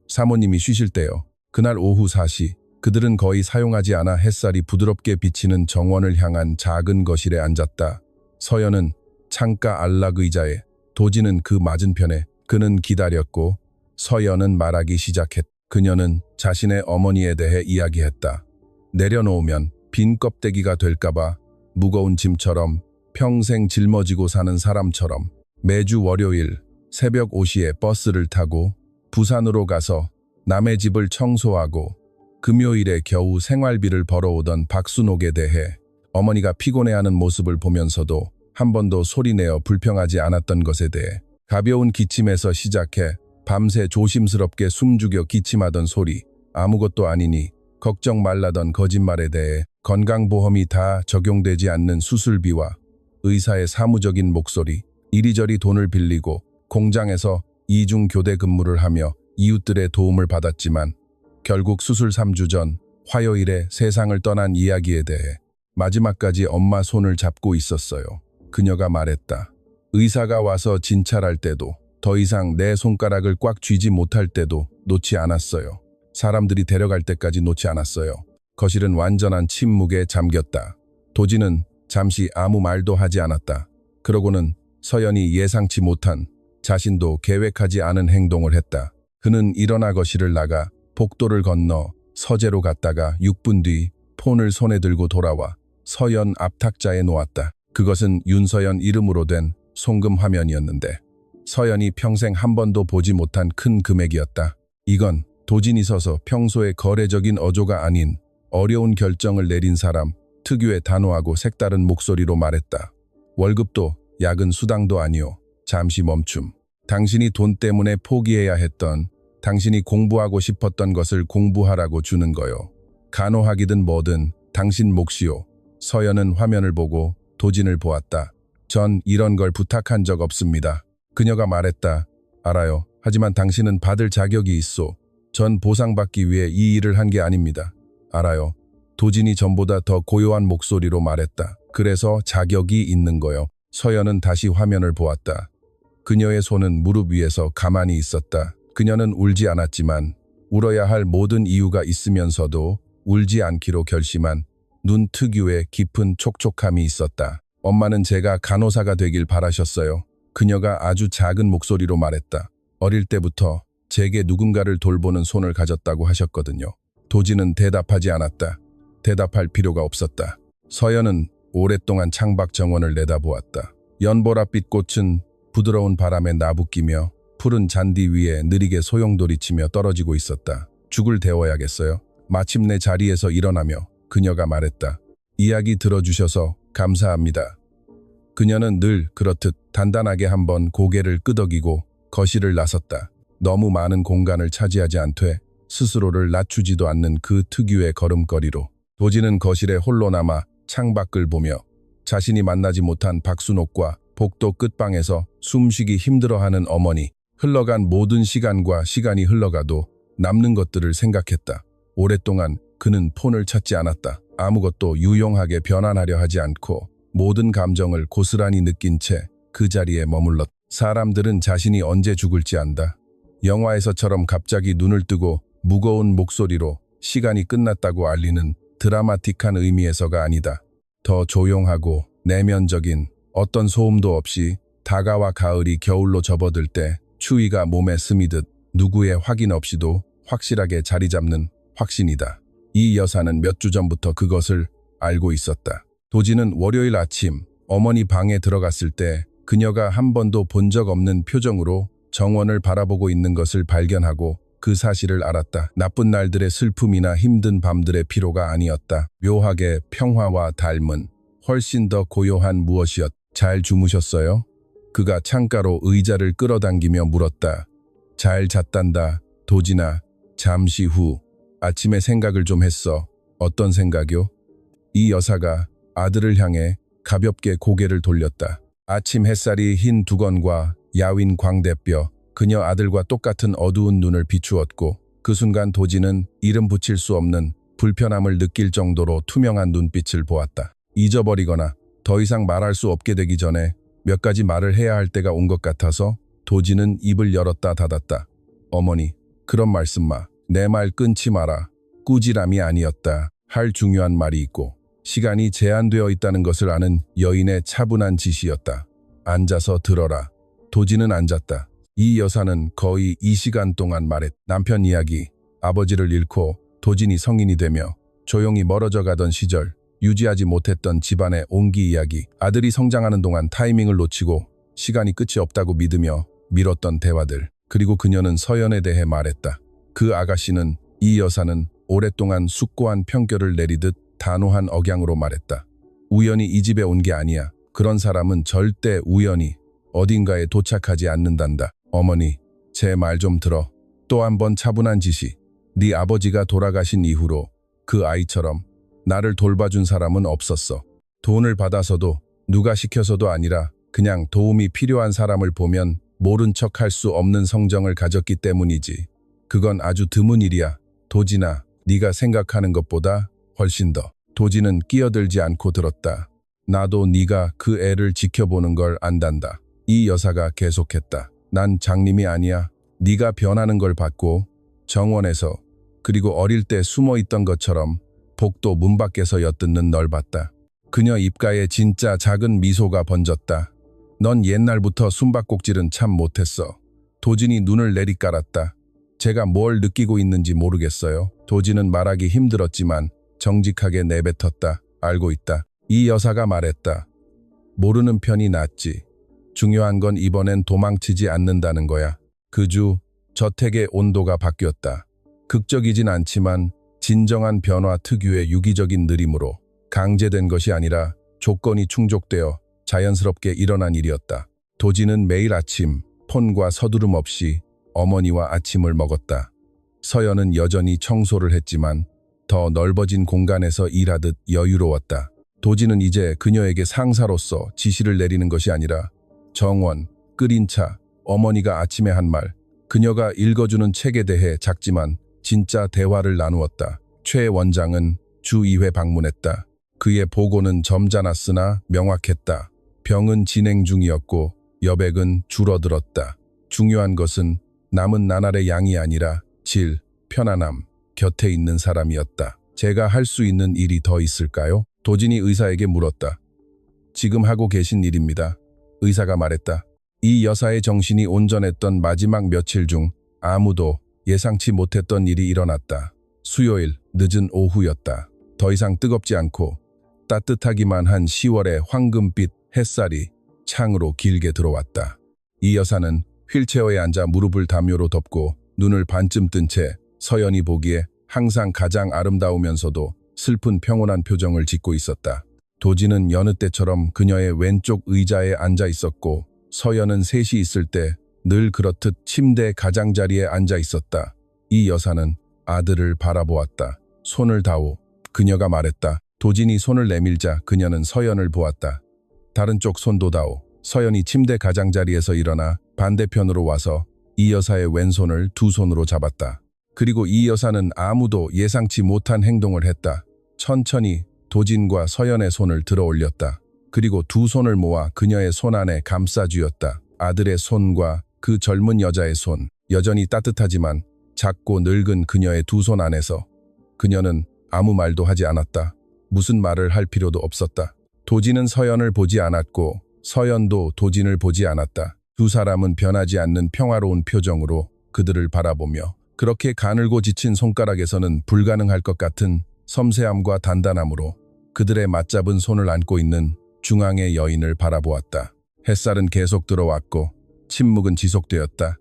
사모님이 쉬실 때요. 그날 오후 4시, 그들은 거의 사용하지 않아 햇살이 부드럽게 비치는 정원을 향한 작은 거실에 앉았다. 서연은 창가 안락 의자에, 도진은 그 맞은편에. 그는 기다렸고 서연은 말하기 시작했다. 그녀는 자신의 어머니에 대해 이야기했다. 내려놓으면 빈 껍데기가 될까봐 무거운 짐처럼, 평생 짊어지고 사는 사람처럼. 매주 월요일 새벽 5시에 버스를 타고 부산으로 가서 남의 집을 청소하고 금요일에 겨우 생활비를 벌어오던 박순옥에 대해, 어머니가 피곤해하는 모습을 보면서도 한 번도 소리내어 불평하지 않았던 것에 대해, 가벼운 기침에서 시작해 밤새 조심스럽게 숨죽여 기침하던 소리, 아무것도 아니니 걱정 말라던 거짓말에 대해, 건강보험이 다 적용되지 않는 수술비와 의사의 사무적인 목소리, 이리저리 돈을 빌리고 공장에서 이중 교대 근무를 하며 이웃들의 도움을 받았지만 결국 수술 3주 전 화요일에 세상을 떠난 이야기에 대해 마지막까지 엄마 손을 잡고 있었어요. 그녀가 말했다. 의사가 와서 진찰할 때도, 더 이상 내 손가락을 꽉 쥐지 못할 때도 놓지 않았어요. 사람들이 데려갈 때까지 놓지 않았어요. 거실은 완전한 침묵에 잠겼다. 도진은 잠시 아무 말도 하지 않았다. 그러고는 서연이 예상치 못한, 자신도 계획하지 않은 행동을 했다. 그는 일어나 거실을 나가 복도를 건너 서재로 갔다가 6분 뒤 폰을 손에 들고 돌아와 서연 앞 탁자에 놓았다. 그것은 윤서연 이름으로 된 송금 화면이었는데 서연이 평생 한 번도 보지 못한 큰 금액이었다. 이건 도진이 서서 평소에 거래적인 어조가 아닌 어려운 결정을 내린 사람, 특유의 단호하고 색다른 목소리로 말했다. 월급도 야근 수당도 아니오. 잠시 멈춤. 당신이 돈 때문에 포기해야 했던, 당신이 공부하고 싶었던 것을 공부하라고 주는 거요. 간호학이든 뭐든 당신 몫이오. 서연은 화면을 보고 도진을 보았다. 전 이런 걸 부탁한 적 없습니다. 그녀가 말했다. 알아요. 하지만 당신은 받을 자격이 있소. 전 보상받기 위해 이 일을 한 게 아닙니다. 알아요. 도진이 전보다 더 고요한 목소리로 말했다. 그래서 자격이 있는 거요. 서연은 다시 화면을 보았다. 그녀의 손은 무릎 위에서 가만히 있었다. 그녀는 울지 않았지만 울어야 할 모든 이유가 있으면서도 울지 않기로 결심한 눈 특유의 깊은 촉촉함이 있었다. 엄마는 제가 간호사가 되길 바라셨어요. 그녀가 아주 작은 목소리로 말했다. 어릴 때부터 제게 누군가를 돌보는 손을 가졌다고 하셨거든요. 도진은 대답하지 않았다. 대답할 필요가 없었다. 서연은 오랫동안 창밖 정원을 내다보았다. 연보랏빛 꽃은 부드러운 바람에 나부끼며 푸른 잔디 위에 느리게 소용돌이치며 떨어지고 있었다. 죽을 데워야겠어요. 마침내 자리에서 일어나며 그녀가 말했다. 이야기 들어주셔서 감사합니다. 그녀는 늘 그렇듯 단단하게 한번 고개를 끄덕이고 거실을 나섰다. 너무 많은 공간을 차지하지 않되 스스로를 낮추지도 않는 그 특유의 걸음걸이로. 도진은 거실에 홀로 남아 창밖을 보며 자신이 만나지 못한 박순옥과 복도 끝방에서 숨쉬기 힘들어하는 어머니, 흘러간 모든 시간과 시간이 흘러가도 남는 것들을 생각했다. 오랫동안 그는 폰을 찾지 않았다. 아무것도 유용하게 변환하려 하지 않고 모든 감정을 고스란히 느낀 채 그 자리에 머물렀다. 사람들은 자신이 언제 죽을지 안다. 영화에서처럼 갑자기 눈을 뜨고 무거운 목소리로 시간이 끝났다고 알리는 드라마틱한 의미에서가 아니다. 더 조용하고 내면적인, 어떤 소음도 없이 다가와 가을이 겨울로 접어들 때 추위가 몸에 스미듯 누구의 확인 없이도 확실하게 자리 잡는 확신이다. 이 여사는 몇 주 전부터 그것을 알고 있었다. 도진은 월요일 아침 어머니 방에 들어갔을 때 그녀가 한 번도 본 적 없는 표정으로 정원을 바라보고 있는 것을 발견하고 그 사실을 알았다. 나쁜 날들의 슬픔이나 힘든 밤들의 피로가 아니었다. 묘하게 평화와 닮은 훨씬 더 고요한 무엇이었다. 잘 주무셨어요? 그가 창가로 의자를 끌어당기며 물었다. 잘 잤단다. 도진아. 잠시 후 아침에 생각을 좀 했어. 어떤 생각이요? 이 여사가 아들을 향해 가볍게 고개를 돌렸다. 아침 햇살이 흰 두건과 야윈 광대뼈, 그녀 아들과 똑같은 어두운 눈을 비추었고 그 순간 도진은 이름 붙일 수 없는 불편함을 느낄 정도로 투명한 눈빛을 보았다. 잊어버리거나 더 이상 말할 수 없게 되기 전에 몇 가지 말을 해야 할 때가 온 것 같아서 도진은 입을 열었다 닫았다. 어머니, 그런 말씀 마. 내 말 끊지 마라. 꾸지람이 아니었다. 할 중요한 말이 있고 시간이 제한되어 있다는 것을 아는 여인의 차분한 지시였다. 앉아서 들어라. 도진은 앉았다. 이 여사는 거의 이 시간 동안 말했다. 남편 이야기, 아버지를 잃고 도진이 성인이 되며 조용히 멀어져 가던 시절, 유지하지 못했던 집안의 온기 이야기, 아들이 성장하는 동안 타이밍을 놓치고 시간이 끝이 없다고 믿으며 미뤘던 대화들, 그리고 그녀는 서연에 대해 말했다. 그 아가씨는, 이 여사는 오랫동안 숙고한 평결을 내리듯 단호한 억양으로 말했다. 우연히 이 집에 온 게 아니야. 그런 사람은 절대 우연히 어딘가에 도착하지 않는단다. 어머니, 제 말 좀 들어. 또 한 번 차분한 지시. 네 아버지가 돌아가신 이후로 그 아이처럼 나를 돌봐준 사람은 없었어. 돈을 받아서도 누가 시켜서도 아니라 그냥 도움이 필요한 사람을 보면 모른 척 할 수 없는 성정을 가졌기 때문이지. 그건 아주 드문 일이야. 도진아, 네가 생각하는 것보다 훨씬 더. 도진은 끼어들지 않고 들었다. 나도 네가 그 애를 지켜보는 걸 안단다. 이 여사가 계속했다. 난 장님이 아니야. 네가 변하는 걸 봤고 정원에서, 그리고 어릴 때 숨어있던 것처럼 복도 문 밖에서 엿듣는 널 봤다. 그녀 입가에 진짜 작은 미소가 번졌다. 넌 옛날부터 숨바꼭질은 참 못했어. 도진이 눈을 내리깔았다. 제가 뭘 느끼고 있는지 모르겠어요. 도진은 말하기 힘들었지만 정직하게 내뱉었다. 알고 있다. 이 여사가 말했다. 모르는 편이 낫지. 중요한 건 이번엔 도망치지 않는다는 거야. 그 주 저택의 온도가 바뀌었다. 극적이진 않지만 진정한 변화 특유의 유기적인 느림으로 강제된 것이 아니라 조건이 충족되어 자연스럽게 일어난 일이었다. 도진은 매일 아침 폰과 서두름 없이 어머니와 아침을 먹었다. 서연은 여전히 청소를 했지만 더 넓어진 공간에서 일하듯 여유로웠다. 도진은 이제 그녀에게 상사로서 지시를 내리는 것이 아니라 정원, 끓인 차, 어머니가 아침에 한 말, 그녀가 읽어주는 책에 대해 작지만 진짜 대화를 나누었다. 최 원장은 주 2회 방문했다. 그의 보고는 점잖았으나 명확했다. 병은 진행 중이었고 여백은 줄어들었다. 중요한 것은 남은 나날의 양이 아니라 질, 편안함, 곁에 있는 사람이었다. 제가 할 수 있는 일이 더 있을까요? 도진이 의사에게 물었다. 지금 하고 계신 일입니다. 의사가 말했다. 이 여사의 정신이 온전했던 마지막 며칠 중 아무도 예상치 못했던 일이 일어났다. 수요일 늦은 오후였다. 더 이상 뜨겁지 않고 따뜻하기만 한 10월의 황금빛 햇살이 창으로 길게 들어왔다. 이 여사는 휠체어에 앉아 무릎을 담요로 덮고 눈을 반쯤 뜬 채 서연이 보기에 항상 가장 아름다우면서도 슬픈 평온한 표정을 짓고 있었다. 도진은 여느 때처럼 그녀의 왼쪽 의자에 앉아 있었고 서연은 셋이 있을 때 늘 그렇듯 침대 가장자리에 앉아 있었다. 이 여사는 아들을 바라보았다. 손을 다오. 그녀가 말했다. 도진이 손을 내밀자 그녀는 서연을 보았다. 다른 쪽 손도 다오. 서연이 침대 가장자리에서 일어나 반대편으로 와서 이 여사의 왼손을 두 손으로 잡았다. 그리고 이 여사는 아무도 예상치 못한 행동을 했다. 천천히 도진과 서연의 손을 들어 올렸다. 그리고 두 손을 모아 그녀의 손 안에 감싸 쥐었다. 아들의 손과 그 젊은 여자의 손, 여전히 따뜻하지만 작고 늙은 그녀의 두 손 안에서 그녀는 아무 말도 하지 않았다. 무슨 말을 할 필요도 없었다. 도진은 서연을 보지 않았고 서연도 도진을 보지 않았다. 두 사람은 변하지 않는 평화로운 표정으로 그들을 바라보며 그렇게 가늘고 지친 손가락에서는 불가능할 것 같은 섬세함과 단단함으로 그들의 맞잡은 손을 안고 있는 중앙의 여인을 바라보았다. 햇살은 계속 들어왔고 침묵은 지속되었다.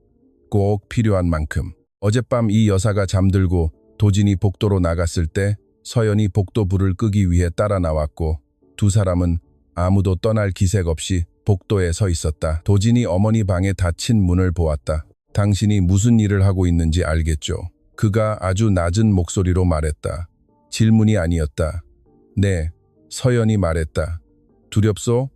꼭 필요한 만큼. 어젯밤 이 여사가 잠들고 도진이 복도로 나갔을 때 서연이 복도 불을 끄기 위해 따라 나왔고 두 사람은 아무도 떠날 기색 없이 복도에 서 있었다. 도진이 어머니 방에 닫힌 문을 보았다. 당신이 무슨 일을 하고 있는지 알겠죠? 그가 아주 낮은 목소리로 말했다. 질문이 아니었다. 네, 서연이 말했다. 두렵소?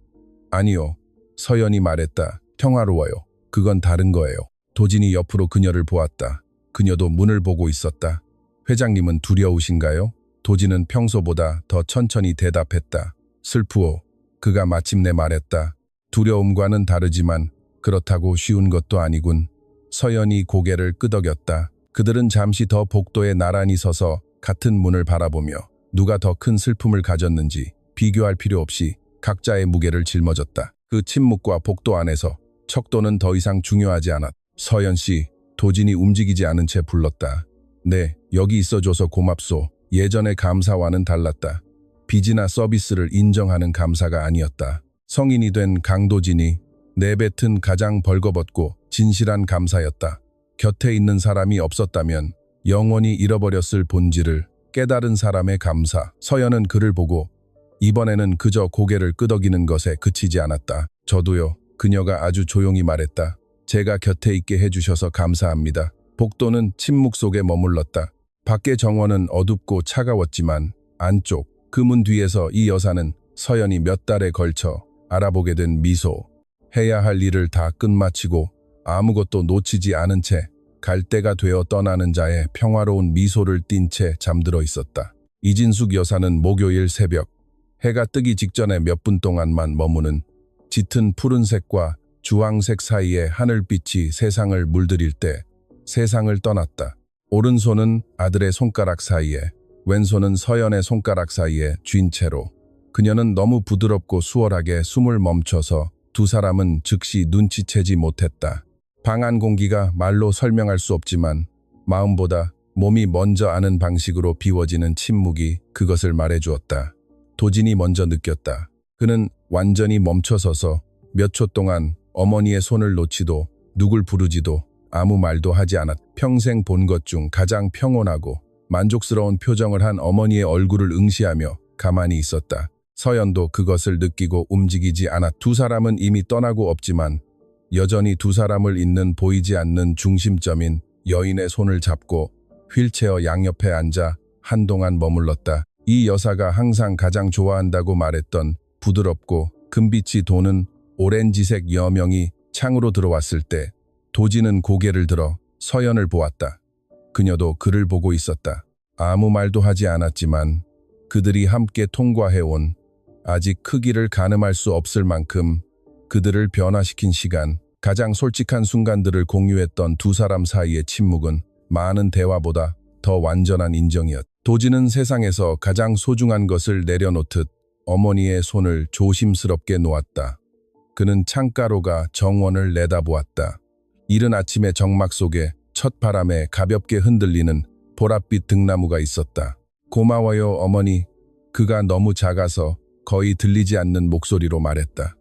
아니요. 서연이 말했다. 평화로워요. 그건 다른 거예요. 도진이 옆으로 그녀를 보았다. 그녀도 문을 보고 있었다. 회장님은 두려우신가요? 도진은 평소보다 더 천천히 대답했다. 슬프오. 그가 마침내 말했다. 두려움과는 다르지만 그렇다고 쉬운 것도 아니군. 서연이 고개를 끄덕였다. 그들은 잠시 더 복도에 나란히 서서 같은 문을 바라보며 누가 더 큰 슬픔을 가졌는지 비교할 필요 없이 각자의 무게를 짊어졌다. 그 침묵과 복도 안에서 척도는 더 이상 중요하지 않았다. 서연 씨, 도진이 움직이지 않은 채 불렀다. 네, 여기 있어줘서 고맙소. 예전의 감사와는 달랐다. 빚이나 서비스를 인정하는 감사가 아니었다. 성인이 된 강도진이 내뱉은 가장 벌거벗고 진실한 감사였다. 곁에 있는 사람이 없었다면 영원히 잃어버렸을 본질을 깨달은 사람의 감사. 서연은 그를 보고 이번에는 그저 고개를 끄덕이는 것에 그치지 않았다. 저도요. 그녀가 아주 조용히 말했다. 제가 곁에 있게 해주셔서 감사합니다. 복도는 침묵 속에 머물렀다. 밖의 정원은 어둡고 차가웠지만 안쪽 그 문 뒤에서 이 여사는 서연이 몇 달에 걸쳐 알아보게 된 미소. 해야 할 일을 다 끝마치고 아무것도 놓치지 않은 채 갈 때가 되어 떠나는 자의 평화로운 미소를 띤 채 잠들어 있었다. 이진숙 여사는 목요일 새벽 해가 뜨기 직전에 몇 분 동안만 머무는 짙은 푸른색과 주황색 사이에 하늘빛이 세상을 물들일 때 세상을 떠났다. 오른손은 아들의 손가락 사이에, 왼손은 서연의 손가락 사이에 쥔 채로 그녀는 너무 부드럽고 수월하게 숨을 멈춰서 두 사람은 즉시 눈치채지 못했다. 방 안 공기가 말로 설명할 수 없지만 마음보다 몸이 먼저 아는 방식으로 비워지는 침묵이 그것을 말해주었다. 도진이 먼저 느꼈다. 그는 완전히 멈춰서서 몇 초 동안 어머니의 손을 놓지도 누굴 부르지도 아무 말도 하지 않았다. 평생 본 것 중 가장 평온하고 만족스러운 표정을 한 어머니의 얼굴을 응시하며 가만히 있었다. 서연도 그것을 느끼고 움직이지 않았다. 두 사람은 이미 떠나고 없지만 여전히 두 사람을 잇는 보이지 않는 중심점인 여인의 손을 잡고 휠체어 양옆에 앉아 한동안 머물렀다. 이 여사가 항상 가장 좋아한다고 말했던 부드럽고 금빛이 도는 오렌지색 여명이 창으로 들어왔을 때 도진은 고개를 들어 서연을 보았다. 그녀도 그를 보고 있었다. 아무 말도 하지 않았지만 그들이 함께 통과해온 아직 크기를 가늠할 수 없을 만큼 그들을 변화시킨 시간, 가장 솔직한 순간들을 공유했던 두 사람 사이의 침묵은 많은 대화보다 더 완전한 인정이었다. 도진은 세상에서 가장 소중한 것을 내려놓듯 어머니의 손을 조심스럽게 놓았다. 그는 창가로가 정원을 내다보았다. 이른 아침의 정막 속에 첫 바람에 가볍게 흔들리는 보랏빛 등나무가 있었다. 고마워요, 어머니. 그가 너무 작아서 거의 들리지 않는 목소리로 말했다.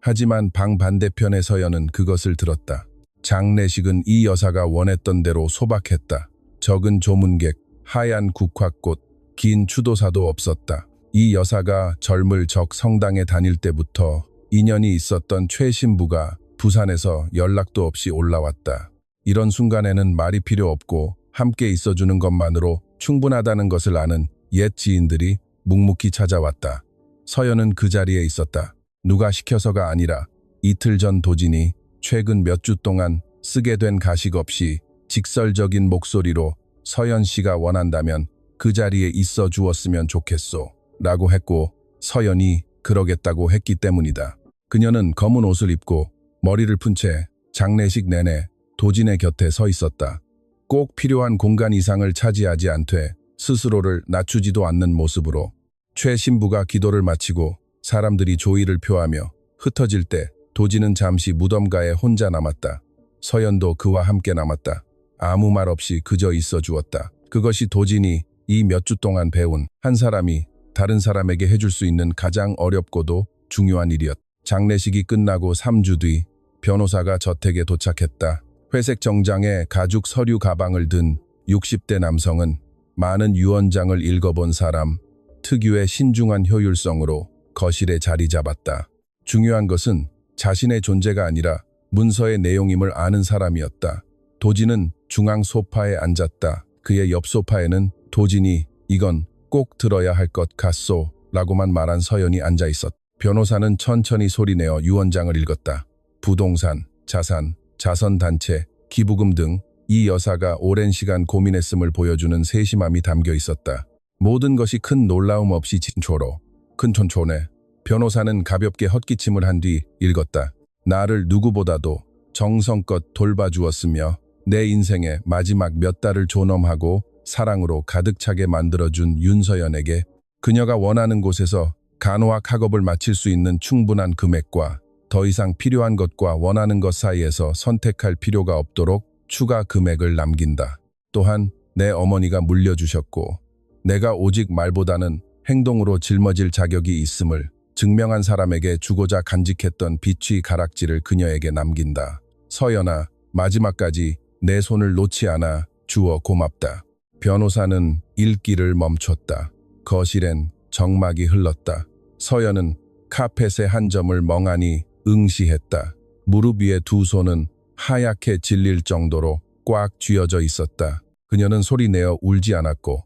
하지만 방 반대편의 서연은 그것을 들었다. 장례식은 이 여사가 원했던 대로 소박했다. 적은 조문객, 하얀 국화꽃, 긴 추도사도 없었다. 이 여사가 젊을 적 성당에 다닐 때부터 인연이 있었던 최 신부가 부산에서 연락도 없이 올라왔다. 이런 순간에는 말이 필요 없고 함께 있어주는 것만으로 충분하다는 것을 아는 옛 지인들이 묵묵히 찾아왔다. 서연은 그 자리에 있었다. 누가 시켜서가 아니라 이틀 전 도진이 최근 몇 주 동안 쓰게 된 가식 없이 직설적인 목소리로 서연 씨가 원한다면 그 자리에 있어 주었으면 좋겠소 라고 했고 서연이 그러겠다고 했기 때문이다. 그녀는 검은 옷을 입고 머리를 푼 채 장례식 내내 도진의 곁에 서 있었다. 꼭 필요한 공간 이상을 차지하지 않되 스스로를 낮추지도 않는 모습으로 최 신부가 기도를 마치고 사람들이 조의를 표하며 흩어질 때 도진은 잠시 무덤가에 혼자 남았다. 서연도 그와 함께 남았다. 아무 말 없이 그저 있어 주었다. 그것이 도진이 이 몇 주 동안 배운 한 사람이 다른 사람에게 해줄 수 있는 가장 어렵고도 중요한 일이었다. 장례식이 끝나고 3주 뒤 변호사가 저택에 도착했다. 회색 정장에 가죽 서류 가방을 든 60대 남성은 많은 유언장을 읽어본 사람, 특유의 신중한 효율성으로 거실에 자리 잡았다. 중요한 것은 자신의 존재가 아니라 문서의 내용임을 아는 사람이었다. 도진은 중앙 소파에 앉았다. 그의 옆 소파에는 도진이 이건 꼭 들어야 할 것 같소 라고만 말한 서연이 앉아 있었다. 변호사는 천천히 소리내어 유언장을 읽었다. 부동산, 자산, 자선단체, 기부금 등 이 여사가 오랜 시간 고민했음을 보여주는 세심함이 담겨 있었다. 모든 것이 큰 놀라움 없이 진초로, 큰 촌촌에 변호사는 가볍게 헛기침을 한 뒤 읽었다. 나를 누구보다도 정성껏 돌봐주었으며 내 인생의 마지막 몇 달을 존엄하고 사랑으로 가득 차게 만들어준 윤서연에게 그녀가 원하는 곳에서 간호학 학업을 마칠 수 있는 충분한 금액과 더 이상 필요한 것과 원하는 것 사이에서 선택할 필요가 없도록 추가 금액을 남긴다. 또한 내 어머니가 물려주셨고 내가 오직 말보다는 행동으로 짊어질 자격이 있음을 증명한 사람에게 주고자 간직했던 비취 가락지를 그녀에게 남긴다. 서연아, 마지막까지 내 손을 놓지 않아 주어 고맙다. 변호사는 읽기를 멈췄다. 거실엔 정막이 흘렀다. 서연은 카펫의 한 점을 멍하니 응시했다. 무릎 위에 두 손은 하얗게 질릴 정도로 꽉 쥐어져 있었다. 그녀는 소리내어 울지 않았고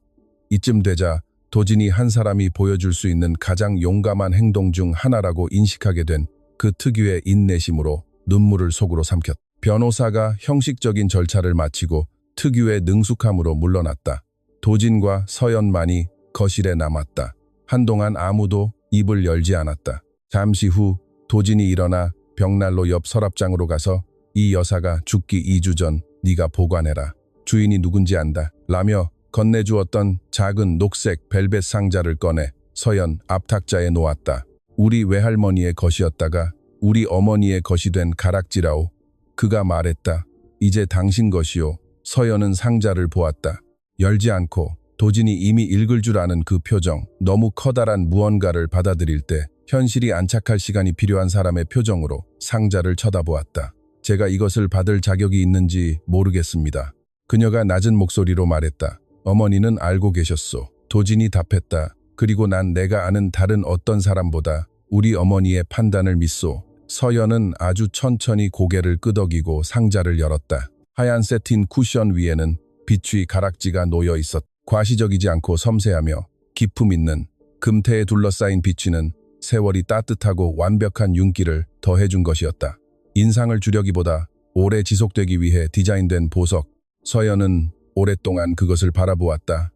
이쯤 되자 도진이 한 사람이 보여줄 수 있는 가장 용감한 행동 중 하나라고 인식하게 된 그 특유의 인내심으로 눈물을 속으로 삼켰다. 변호사가 형식적인 절차를 마치고 특유의 능숙함으로 물러났다. 도진과 서연만이 거실에 남았다. 한동안 아무도 입을 열지 않았다. 잠시 후 도진이 일어나 벽난로 옆 서랍장으로 가서 이 여사가 죽기 2주 전 네가 보관해라. 주인이 누군지 안다. 라며 건네주었던 작은 녹색 벨벳 상자를 꺼내 서연 앞탁자에 놓았다. 우리 외할머니의 것이었다가 우리 어머니의 것이 된 가락지라오. 그가 말했다. 이제 당신 것이오. 서연은 상자를 보았다. 열지 않고 도진이 이미 읽을 줄 아는 그 표정, 너무 커다란 무언가를 받아들일 때 현실이 안착할 시간이 필요한 사람의 표정으로 상자를 쳐다보았다. 제가 이것을 받을 자격이 있는지 모르겠습니다. 그녀가 낮은 목소리로 말했다. 어머니는 알고 계셨소. 도진이 답했다. 그리고 난 내가 아는 다른 어떤 사람보다 우리 어머니의 판단을 믿소. 서연은 아주 천천히 고개를 끄덕이고 상자를 열었다. 하얀 세틴 쿠션 위에는 비추이 가락지가 놓여 있었다. 과시적이지 않고 섬세하며 기품 있는 금태에 둘러싸인 비추는 세월이 따뜻하고 완벽한 윤기를 더해준 것이었다. 인상을 주려기보다 오래 지속되기 위해 디자인된 보석. 서연은 오랫동안 그것을 바라보았다.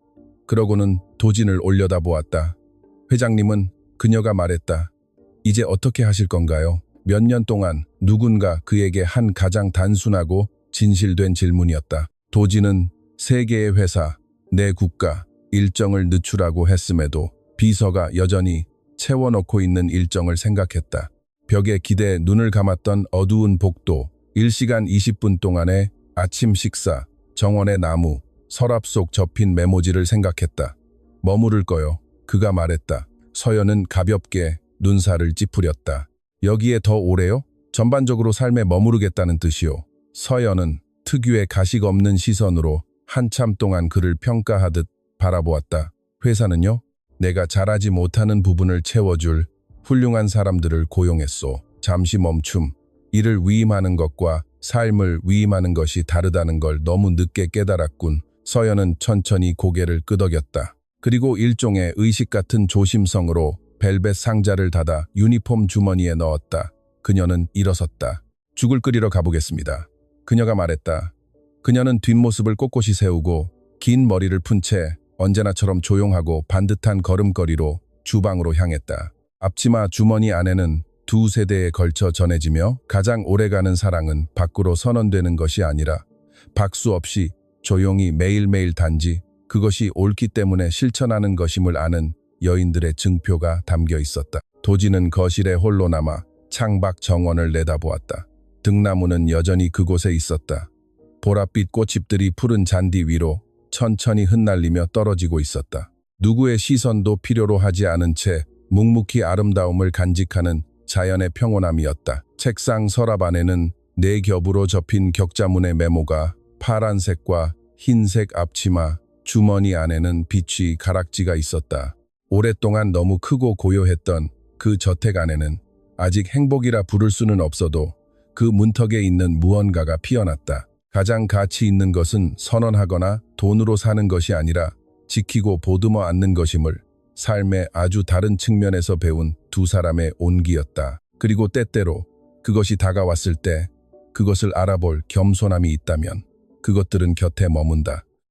그러고는 도진을 올려다보았다. 회장님은 그녀가 말했다. 이제 어떻게 하실 건가요? 몇 년 동안 누군가 그에게 한 가장 단순하고 진실된 질문이었다. 도진은 세 개의 회사, 내 국가, 일정을 늦추라고 했음에도 비서가 여전히 채워넣고 있는 일정을 생각했다. 벽에 기대 눈을 감았던 어두운 복도, 1시간 20분 동안의 아침 식사, 정원의 나무, 서랍 속 접힌 메모지를 생각했다. 머무를 거요. 그가 말했다. 서연은 가볍게 눈살을 찌푸렸다. 여기에 더 오래요? 전반적으로 삶에 머무르겠다는 뜻이요. 서연은 특유의 가식 없는 시선으로 한참 동안 그를 평가하듯 바라보았다. 회사는요? 내가 잘하지 못하는 부분을 채워줄 훌륭한 사람들을 고용했소. 잠시 멈춤. 일을 위임하는 것과 삶을 위임하는 것이 다르다는 걸 너무 늦게 깨달았군. 서연은 천천히 고개를 끄덕였다. 그리고 일종의 의식 같은 조심성으로 벨벳 상자를 닫아 유니폼 주머니에 넣었다. 그녀는 일어섰다. 죽을 끓이러 가보겠습니다. 그녀가 말했다. 그녀는 뒷모습을 꼿꼿이 세우고 긴 머리를 푼 채 언제나처럼 조용하고 반듯한 걸음걸이로 주방으로 향했다. 앞치마 주머니 안에는 두 세대에 걸쳐 전해지며 가장 오래가는 사랑은 밖으로 선언되는 것이 아니라 박수 없이 조용히 매일매일 단지 그것이 옳기 때문에 실천하는 것임을 아는 여인들의 증표가 담겨 있었다. 도진은 거실에 홀로 남아 창밖 정원을 내다보았다. 등나무는 여전히 그곳에 있었다. 보랏빛 꽃잎들이 푸른 잔디 위로 천천히 흩날리며 떨어지고 있었다. 누구의 시선도 필요로 하지 않은 채 묵묵히 아름다움을 간직하는 자연의 평온함이었다. 책상 서랍 안에는 네 겹으로 접힌 격자문의 메모가 파란색과 흰색 앞치마, 주머니 안에는 빛이 가락지가 있었다. 오랫동안 너무 크고 고요했던 그 저택 안에는 아직 행복이라 부를 수는 없어도 그 문턱에 있는 무언가가 피어났다. 가장 가치 있는 것은 선언하거나 돈으로 사는 것이 아니라 지키고 보듬어 안는 것임을 삶의 아주 다른 측면에서 배운 두 사람의 온기였다. 그리고 때때로 그것이 다가왔을 때 그것을 알아볼 겸손함이 있다면 그것들은 곁에 머문다.